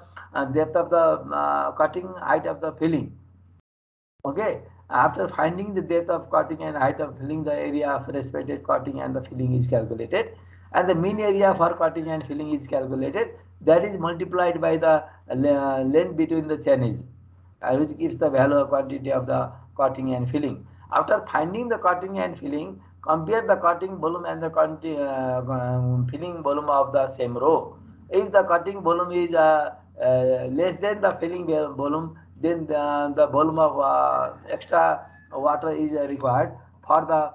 depth of the cutting, height of the filling. Okay, after finding the depth of cutting and height of filling, the area of respective cutting and the filling is calculated, and the mean area for cutting and filling is calculated. That is multiplied by the length between the channels, which gives the value of quantity of the cutting and filling. After finding the cutting and filling, compare the cutting volume and the filling volume of the same row. If the cutting volume is less than the filling volume, then the volume of extra water is required for the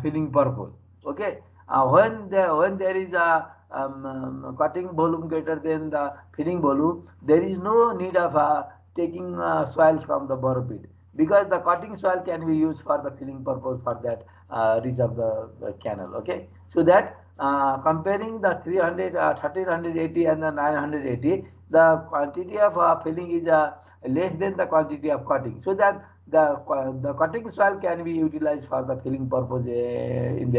filling purpose. Okay, when there is a cutting volume greater than the filling volume, there is no need of taking soil from the borrow pit, because the cutting soil can be used for the filling purpose for that reach of the canal. Okay, so that comparing the 1380 and the 980, the quantity of filling is less than the quantity of cutting, so that the cutting soil can be utilized for the filling purpose in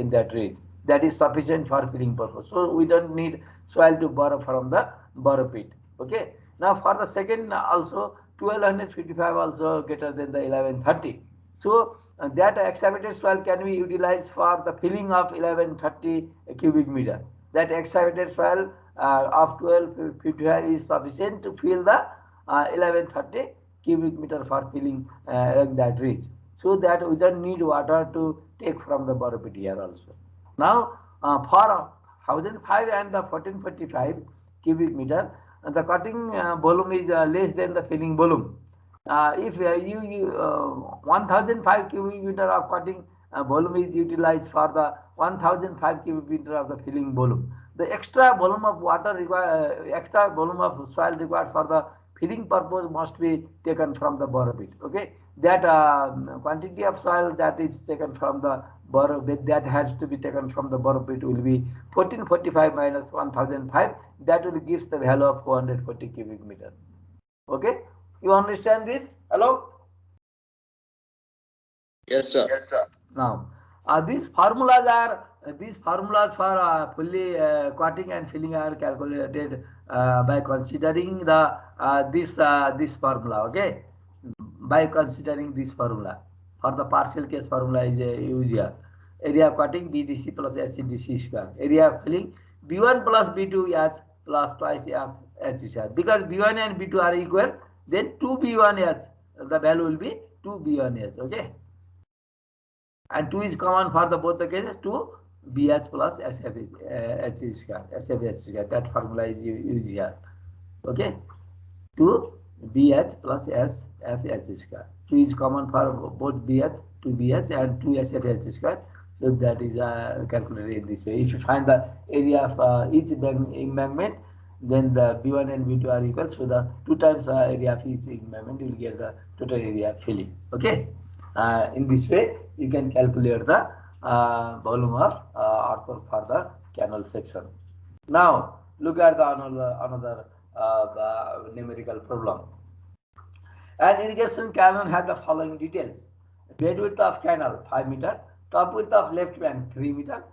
that reach. That is sufficient for filling purpose. So we don't need soil to borrow from the borrow pit. Okay. Now for the second also 1255 also greater than the 1130. So that excavated soil can be utilized for the filling of 1130 cubic meter. That excavated soil of 1255 is sufficient to fill the 1130 cubic meter for filling that reach. So that we don't need water to take from the borrow pit here also. Now for 1005 and the 1445 cubic meter, the cutting volume is less than the filling volume. If you 1005 cubic meter of cutting volume is utilized for the 1005 cubic meter of the filling volume, the extra volume of water required, extra volume of soil required for the filling purpose must be taken from the borrow pit. Okay, that quantity of soil that is taken from the borrow pit, that has to be taken from the borrow pit, will be 1445 minus 1005. That will gives the value of 440 cubic meter. Okay, you understand this? Hello? Yes, sir. Yes, sir. Now these formulas for fully cutting and filling are calculated by considering the this formula. Okay, by considering this formula for the partial case, formula is used here. Area of cutting BDC plus SCDC square. Area of filling B1 plus B2 H plus twice F H square. Because B1 and B2 are equal, then 2B1H, the value will be 2B1H. Okay, and 2 is common for the both the cases, 2BH plus SFH square. That formula is used here. Okay, 2BH plus SFH square. 2 is common for both BH, 2BH and 2 SFH square. So that is calculated in this way. If you find the area of each embankment, then the B1 and B2 are equal. So the 2 times area of each embankment, you will get the total area of filling. Okay. In this way, you can calculate the volume of earthwork for the canal section. Now look at the another numerical problem. An irrigation canal has the following details: bed width of canal 5 meter, top width of left bank 3 meter,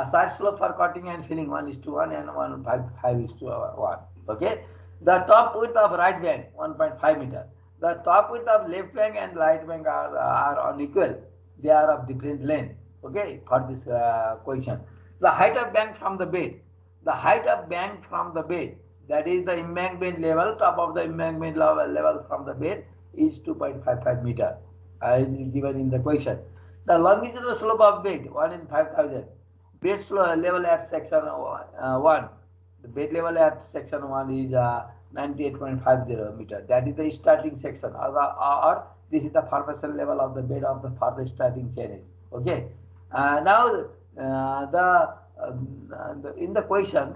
side slope for cutting and filling 1:1 and 1:5:1. Okay, the top width of right bank 1.5 meter. The top width of left bank and right bank are unequal. They are of different length. Okay, for this question, the height of bank from the bed. The height of bank from the bed, that is the embankment level, top of the embankment level from the bed is 2.55 meter. Is given in the question. The longitudinal slope of bed 1 in 5,000. Bed slope level at section 1. The bed level at section 1 is 98.50 meter. That is the starting section, or this is the formation level of the bed of the further starting chain. Okay. Now in the question,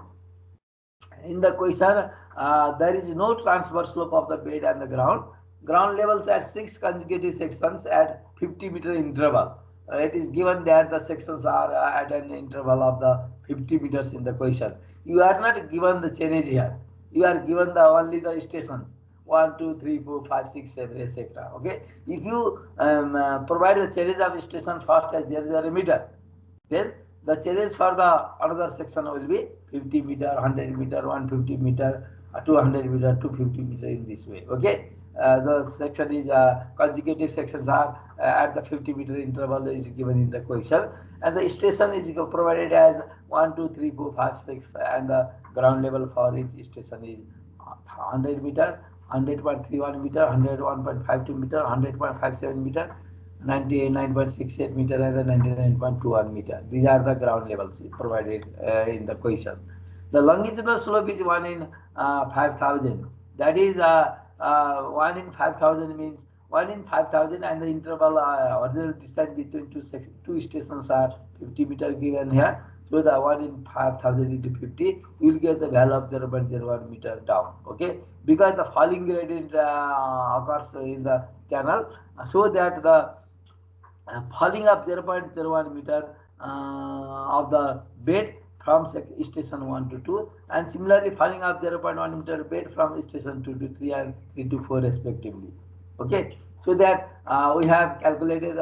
there is no transverse slope of the bed and the ground. Ground levels at 6 consecutive sections at 50 meter interval. It is given that the sections are at an interval of the 50 meters in the question. You are not given the chainage here. You are given the only the stations 1, 2, 3, 4, 5, 6, 7, etc. Okay. If you provide the chainage of station first as 0 meter, then the chainage for the another section will be 50 meter, 100 meter, 150 meter, 200 meter, 250 meter in this way. Okay. The section is consecutive sections are at the 50 meter interval is given in the question, and the station is provided as 1, 2, 3, 4, 5, 6, and the ground level for each station is 100 meter, 100.31 meter, 101.52 meter, 100.57 meter, 99.68 meter, and 99.21 meter. These are the ground levels provided in the question. The longitudinal slope is 1 in 5,000. That is 1 in 5,000 means 1 in 5,000, and the interval original distance between two stations are 50 meter given here. So the 1 in 5,000 into 50, you will get the value of 0.01 meter down. Okay, because the falling gradient occurs in the canal, so that the falling of 0.01 meter of the bed from station 1 to 2, and similarly falling of 0.1 meter bed from station 2 to 3 and 3 to 4 respectively. Okay, so that we have calculated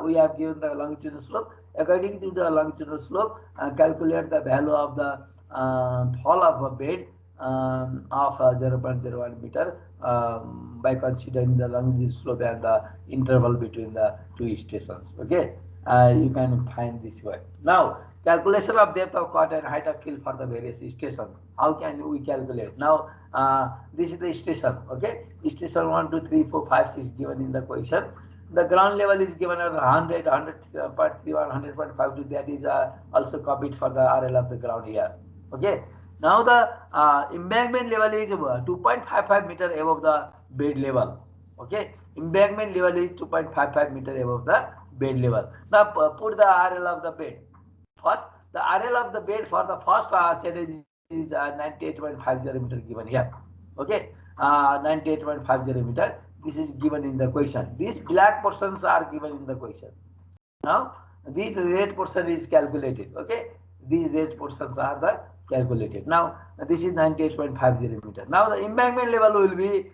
we have given the longitudinal slope. According to the longitudinal slope, calculate the value of the fall of a bed of 0.01 meter by considering the longitudinal slope and the interval between the two stations. Okay, you can find this way. Now, calculation of depth of cut and height of fill for the various stations. How can we calculate? Now, this is the station. Okay, station 1, 2, 3, 4, 5, 6 given in the question. The ground level is given as 100, 100.31, 100.52. That is also copied for the RL of the ground here. Okay. Now the embankment level is 2.55 meter above the bed level. Okay. Embankment level is 2.55 meter above the bed level. Now put the RL of the bed. First, the RL of the bed for the first channel is 98.50 meter given here. Okay. 98.50 meter. This is given in the question. These black portions are given in the question. Now, the red portion is calculated. Okay, these red portions are the calculated. Now, this is 98.50 meter. Now, the embankment level will be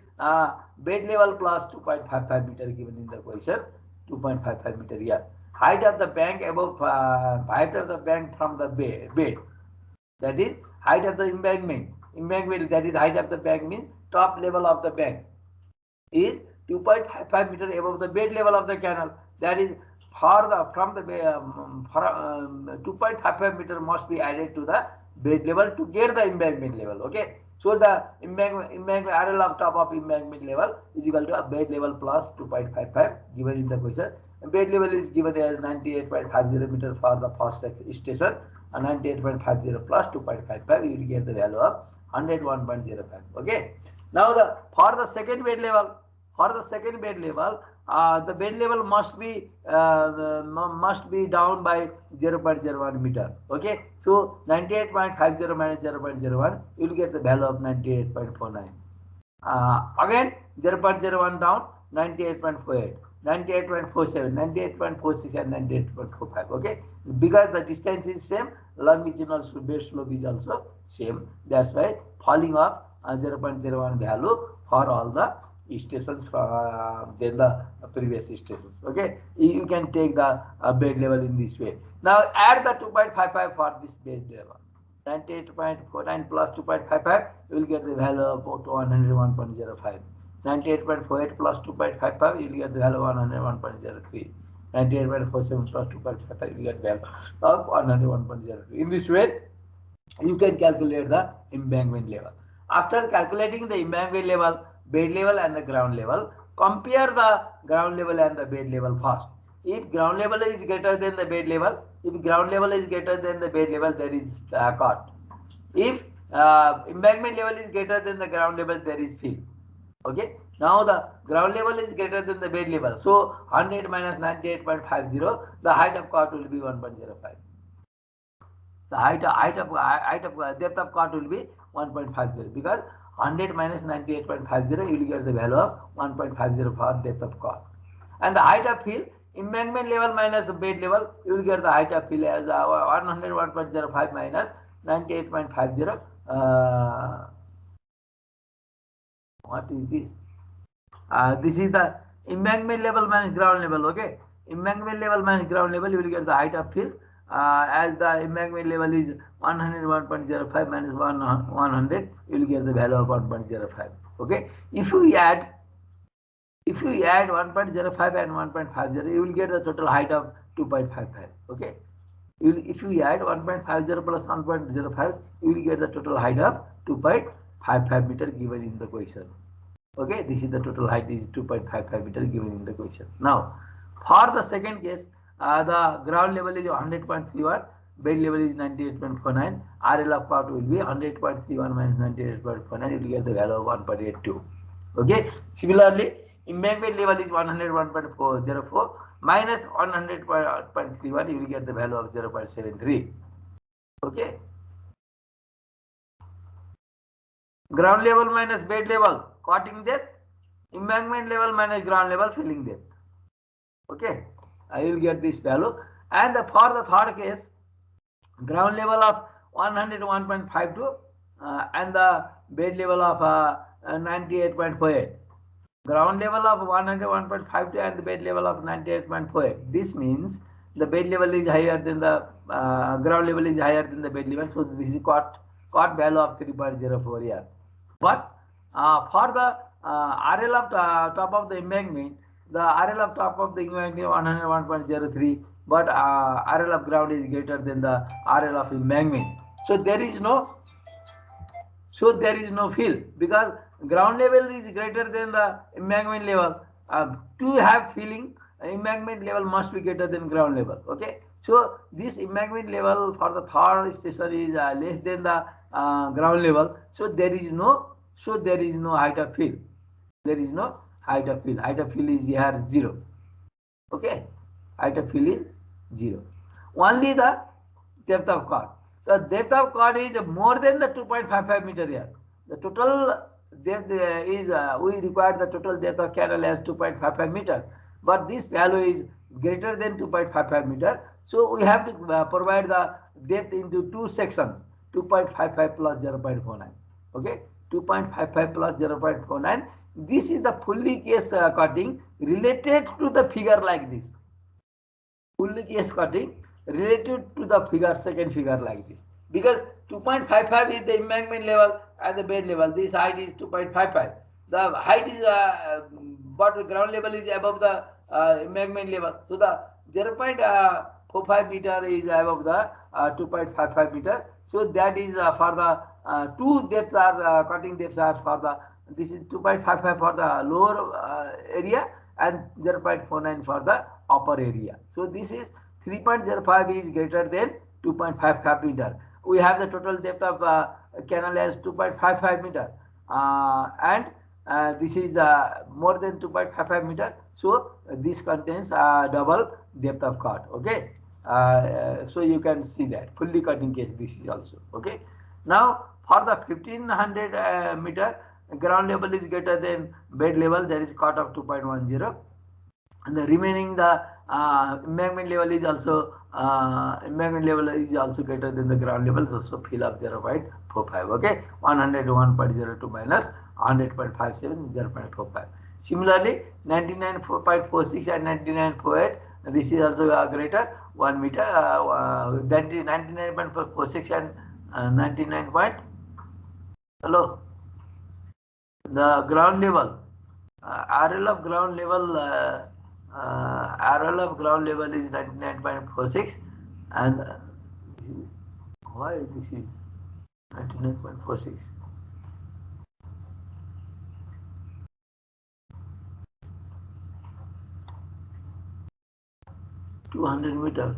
bed level plus 2.55 meter given in the question. 2.55 meter here. Height of the bank above height of the bank from the bed. That is height of the embankment. Embankment, that is height of the bank, means top level of the bank is 2.55 meter above the bed level of the canal. That is from the 2.55 meter must be added to the bed level to get the embankment level. Okay, so the embankment RL of top of embankment level is equal to a bed level plus 2.55 given in the question. Bed level is given as 98.50 meter for the first station, and 98.50 plus 2.55, you will get the value of 101.05. Okay. Now for the second bed level, the bed level must be down by 0.01 meter. Okay, so 98.50 minus 0.01, you will get the value of 98.49. Again 0.01 down, 98.48, 98.47, 98.46, and 98.45. Okay, Because the distance is same, longitudinal base slope is also same. That's why falling off 0.01 value for all the stations than the previous stations. Okay, you can take the bed level in this way. Now add the 2.55 for this bed level. 98.49 plus 2.55, you will get the value of 101.05. 98.48 plus 2.55, you will get the value of 101.03. 98.47 plus 2.55, you get the value of 101.03. In this way, you can calculate the embankment level. After calculating the embankment level, bed level and the ground level, compare the ground level and the bed level first. If ground level is greater than the bed level, if ground level is greater than the bed level, there is cut. If embankment level is greater than the ground level, there is fill. Okay. Now the ground level is greater than the bed level. So 100 minus 98.50, the height of cut will be 1.05. The height of depth of cut will be 1.50 because 100 minus 98.50, you will get the value of 1.50 for depth of cut. And the height of fill, embankment level minus the bed level, you will get the height of fill as 101.05 minus 98.50. What is this? This is the embankment level minus ground level. Okay, embankment level minus ground level, you will get the height of fill as the embankment level is 101.05 minus 100, you will get the value of 1.05. Okay, if you add 1.05 and 1.50, you will get the total height of 2.55. Okay, if you add 1.50 plus 1.05, you will get the total height of 2.55 meter given in the question. Okay, this is the total height is 2.55 meter given in the question. Now, for the second case, the ground level is 100.31, bed level is 98.49, RL of cut will be 100.31 minus 98.49, you will get the value of 1.82. Okay, similarly, embankment level is 101.04 minus 100.31, you will get the value of 0.73. Okay. Ground level minus bed level, cutting depth, embankment level minus ground level, filling depth. Okay, I will get this value. And for the third case, ground level of 101.52 and the bed level of 98.48. Ground level of 101.52 and the bed level of 98.48. This means the bed level is higher than the ground level is higher than the bed level. So this is cut value of 3.04 here. But for the RL of top of the embankment, the RL of top of the embankment is 101.03, but RL of ground is greater than the RL of embankment. So there is no fill because ground level is greater than the embankment level. To have filling, embankment level must be greater than ground level. Okay, so this embankment level for the third station is less than the ground level. So there is no height of fill. There is no height of fill. Height of fill is here 0. Okay, height of fill is 0. Only the depth of cut. The depth of cut is more than the 2.55 meter here. The total depth is we require the total depth of canal as 2.55 meter, but this value is greater than 2.55 meter. So we have to provide the depth into two sections, 2.55 plus 0.49. Okay, 2.55 plus 0.49. This is the fully case cutting related to the figure like this. Fully case cutting related to the figure, second figure like this. Because 2.55 is the embankment level and the bed level. This height is 2.55. The height is, but the ground level is above the embankment level. So the 0.45 meter is above the 2.55 meter. So that is for the two depths are cutting depths are for the, this is 2.55 for the lower area and 0.49 for the upper area. So this is 3.05 is greater than 2.55 meter. We have the total depth of canal as 2.55 meter and this is more than 2.55 meter. So this contains double depth of cut. Okay, so you can see that fully cutting case this is also. Okay, now for the 1500 meter, ground level is greater than bed level, there is cut of 2.10 and the remaining the embankment level is also greater than the ground level, so fill up 0.45. Okay, 101.02 minus 100.57, 0.45. Similarly, 99.46 and 99.48, this is also greater 1 meter. 99.46 and 99. Hello, the ground level. RL of ground level is 99.46, and why this is 99.46? meter,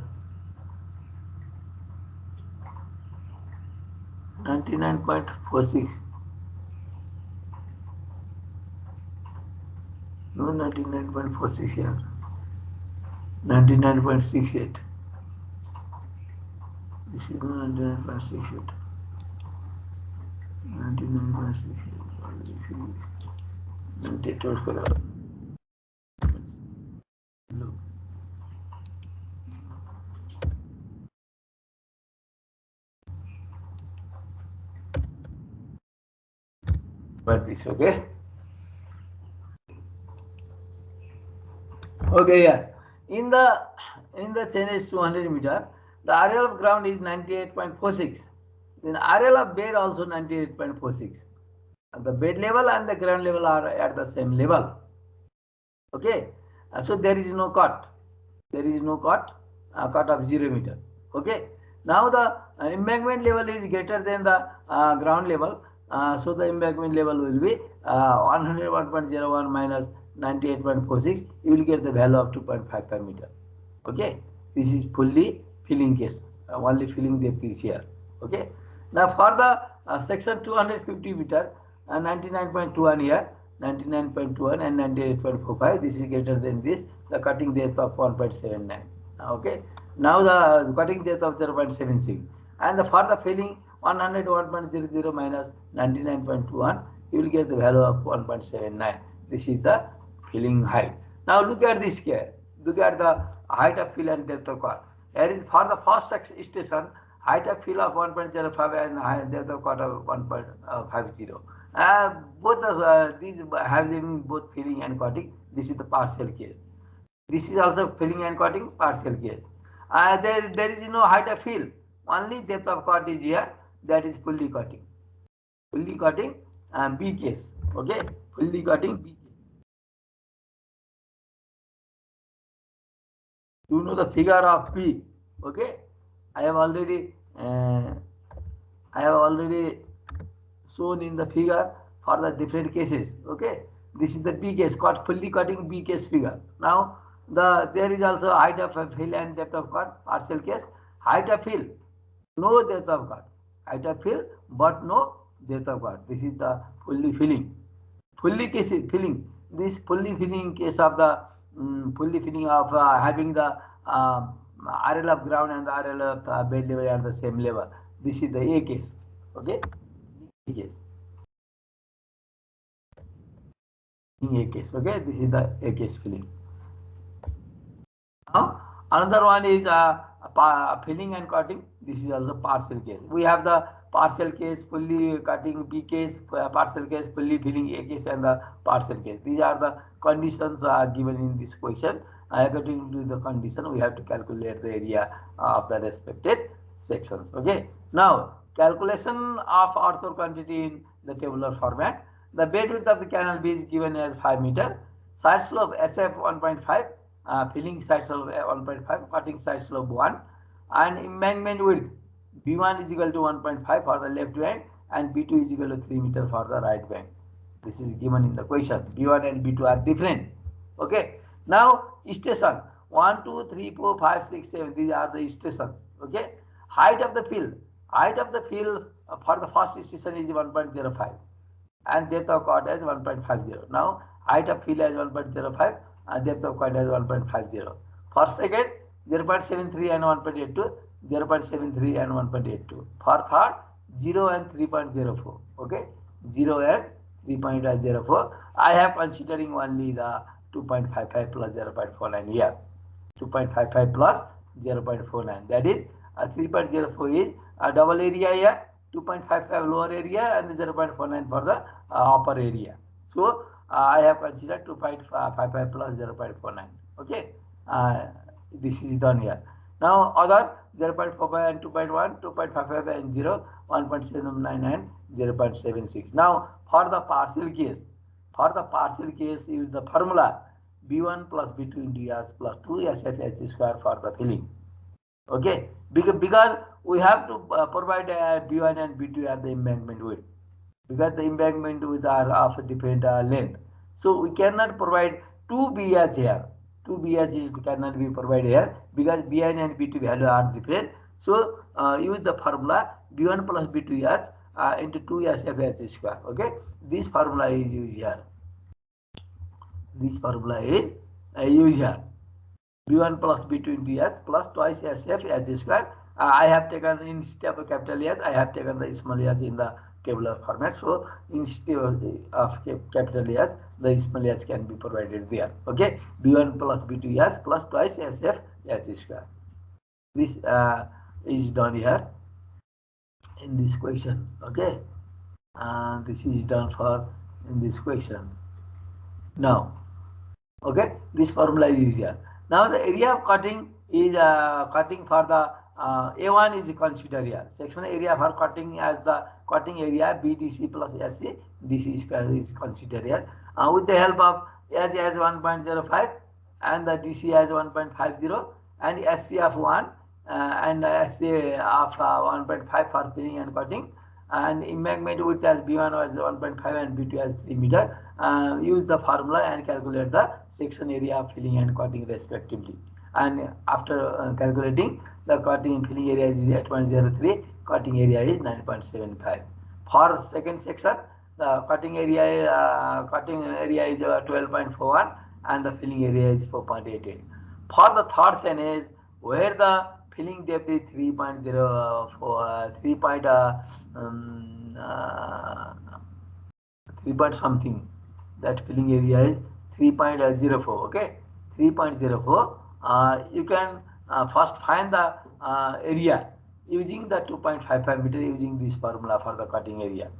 99.46. No, 99.46 here. 99.68. This is 99.68. 99.68. But this okay. Okay, yeah. In the chain is 200 meter. The RL of ground is 98.46. Then RL of bed also 98.46. The bed level and the ground level are at the same level. Okay. So there is no cut. There is no cut. Cut of 0 meter. Okay. Now the embankment level is greater than the ground level. So the embankment level will be 101.01 minus 98.46. You will get the value of 2.55 meter. Okay, this is fully filling case. Only filling depth is here. Okay. Now for the section 250 meter, 99.21 here, 99.21 and 98.45. This is greater than this. The cutting depth of 1.79. Okay. Now the cutting depth of 0.76, and for the filling 101.00 minus 99.21, you will get the value of 1.79. This is the filling height. Now look at this here. Look at the height of fill and depth of cut. Here is for the first station, height of fill of 1.05 and depth of cut of 1.50. Both of these having both filling and cutting. This is the partial case. This is also filling and cutting, partial case. There is no height of fill. Only depth of cut is here. That is fully cutting. Fully cutting B case. Okay, fully cutting B case. You know the figure of P. Okay, I have already shown in the figure for the different cases. Okay, this is the B case, fully cutting B case figure. Now there is also height of fill and depth of cut, partial case. Height of fill, no depth of cut. Height of fill but no depth of cut. This is the fully filling. Fully case filling. This fully filling case of the fully filling of having the RL of ground and the RL of bed level at the same level. This is the A case. Okay, A case. A case. Okay, this is the A case filling. Now another one is filling and cutting. This is also partial case. We have the partial case, fully cutting B case, partial case, fully filling A case, and the partial case. These are the conditions given in this question. According to the condition, we have to calculate the area of the respected sections. Okay. Now calculation of ortho quantity in the tabular format. The bed width of the canal B is given as 5 meter. Side slope SF 1.5. Filling side slope 1.5, cutting side slope 1, and embankment width B1 is equal to 1.5 for the left bank and B2 is equal to 3 meter for the right bank. This is given in the question. B1 and B2 are different. Okay. Now station 1, 2, 3, 4, 5, 6, 7. These are the stations. Okay. Height of the fill. Height of the fill for the first station is 1.05 and depth of cut is 1.50. Now height of fill is 1.05. Depth of cut is 1.50. For second, 0.73 and 1.82, 0.73 and 1.82. For third, 0 and 3.04. Okay, 0 and 3.04. I have considering only the 2.55 plus 0.49 here. 2.55 plus 0.49. That is 3.04 is a double area here, 2.55 lower area and 0.49 for the upper area. So I have considered 2.55 plus 0.49. Okay, this is done here. Now other 0.45 and 2.1, 2.55 and 0, 1.79 and 0.76. Now for the partial case, use the formula B1 plus B2 into S plus 2 SFH square for the filling. Okay, because we have to provide B1 and B2 at the embankment width, because the embankment width are of a different length. So we cannot provide 2 BH here. 2 BH cannot be provided here because B1 and B2 value are different. So use the formula B1 plus B2 into 2 SFH square. Okay, this formula is used here. This formula is used here. B1 plus B2 into S plus twice SFH square. I have taken instead of capital S, I have taken the small s in the tabular format. So instead of capital S, the small s can be provided there. Okay, B1 plus B2 S plus twice SFH square. This is done here in this question. Okay, this is done for in this question. Now, okay, this formula is used here. Now the area of cutting is cutting for the A1 is considered here. Section area for cutting as the cutting area BDC plus SC DC square is considered here. With the help of S as 1.05 and the DC as 1.50 and SC of 1 and SC of 1.5 for filling and cutting, and embankment width as B1 as 1.5 and B2 as 3 meter. Use the formula and calculate the section area of filling and cutting respectively. And after calculating, the cutting and filling area is 8.03, cutting area is 9.75. For second section, the cutting area is 12.41 and the filling area is 4.88. For the third chain is where the filling depth is 3.04, 3 point something. That filling area is 3.04. Okay, 3.04. You can first find the area using the 2.55 meter using this formula for the cutting area.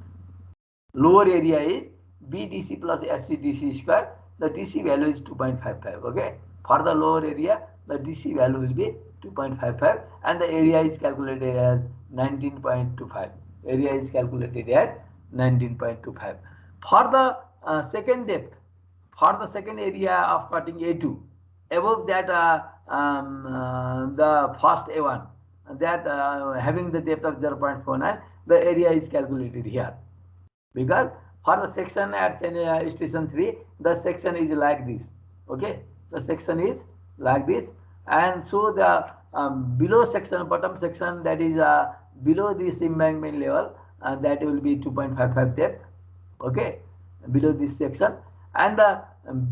Lower area is BDC plus SCDC square. The DC value is 2.55. Okay, for the lower area, the DC value will be 2.55 and the area is calculated as 19.25. Area is calculated at 19.25. For the second depth, for the second area of cutting A2, above that the first A1, that having the depth of 0.49, the area is calculated here. Because for the section at station 3, the section is like this. Okay, the section is like this, and so the below section, bottom section, that is below this embankment level, that will be 2.55 depth. Okay, below this section, and the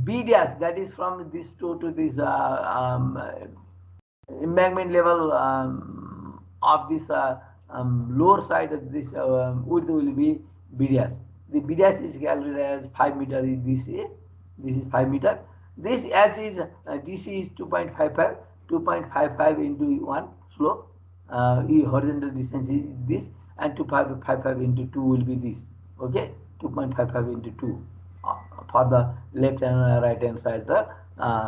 B dash, that is from this to this embankment level of this lower side of this width will be B dash. The B dash is calculated as 5 meter. This is 5 meter. This as is DC is 2.55. 2.55 into 1 slope. Horizontal distance is this, and 2.55 into 2 will be this. Okay, 2.55 into 2 for the left and right hand side, the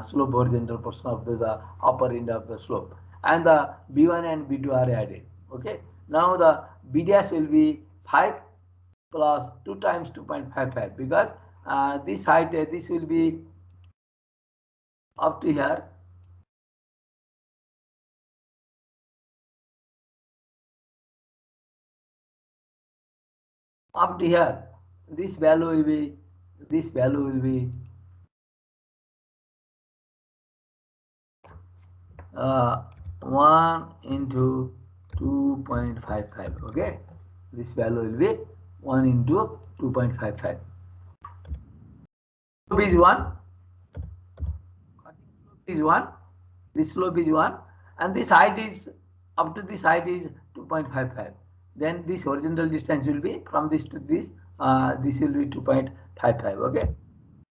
slope horizontal portion of the upper end of the slope, and the B1 and B2 are added. Okay, now the B dash will be 5 plus 2 times 2.55, because this height, this will be up to here. Up to here, this value will be 1 into 2.55. Okay, this value will be 1 into 2.55. Slope is 1. This slope is 1, and this height is up to this height is 2.55. Then this horizontal distance will be from this to this. This will be 2.55. Okay,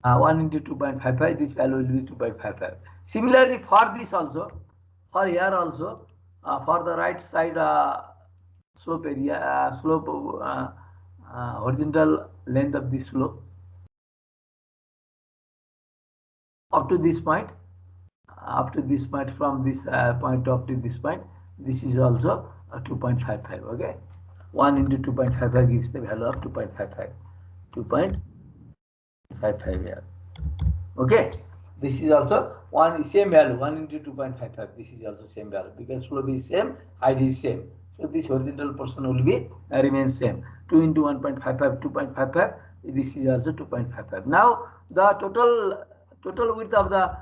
1 into 2.55, this value will be 2.55. Similarly, for this also, for here also, for the right side slope area, horizontal length of this slope up to this point, from this point up to this point, this is also 2.55. Okay, 1 into 2.55 gives the value of 2.55. 2.55 here. Okay, this is also same value, 1 into 2.55. This is also same value because slope is same, height is same. So this horizontal portion will be remains same. 2 into 1.55, 2.55. This is also 2.55. Now the total width of the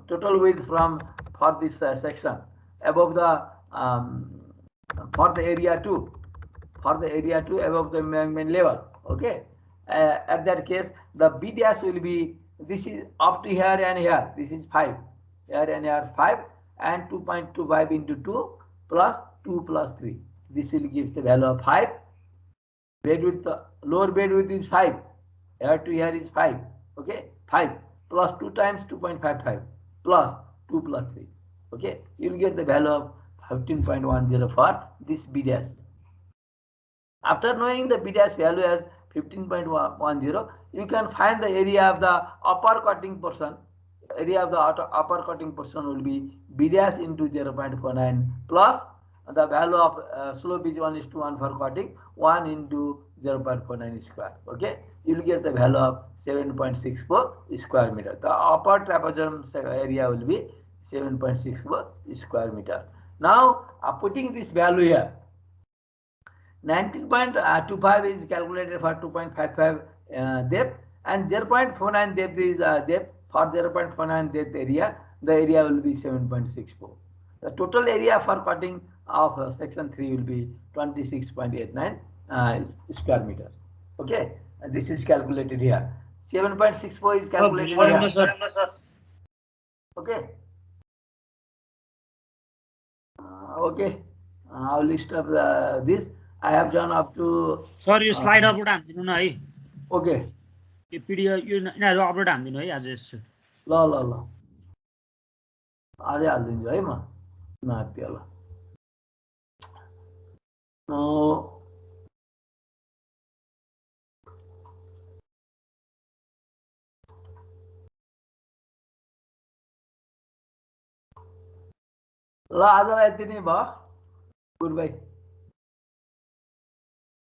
total width from for this section above the for the area 2 above the main level. Okay, at that case the b dash will be, this is up to here and here, this is 5, here and here 5, and 2.25 into 2 plus 2 plus 3, this will give the value of 5. Bed width, lower bed width is 5, here to here is 5. Okay, 5 plus 2 times 2.55 plus 2 plus 3. Okay, you will get the value of 15.10 for this b dash. After knowing the b dash value as 15.10, you can find the area of the upper cutting portion. Area of the upper cutting portion will be b dash into 0.49 plus the value of slope is 1:1 for cutting, 1 into 0.49 square. Okay, you will get the value of 7.64 square meter. The upper trapezoidal area will be 7.64 square meter. Now putting this value here, 19.25 is calculated for 2.55 depth, and 0.49 depth is depth. For 0.49 depth area, the area will be 7.64. The total area for cutting of section 3 will be 26.89 square meter. Okay, and this is calculated here. 7.64 is calculated here. Okay. Okay. I'll list up this. I have done up to. Sir, you slide upload हान्दिनु न है. Okay. यो PDF यो यिनीहरु upload हान्दिनु है आज यसो. ल आजै हालिदिन्छु है म नहात्यो ल. ल आजलाई यति नै भयो. Good by.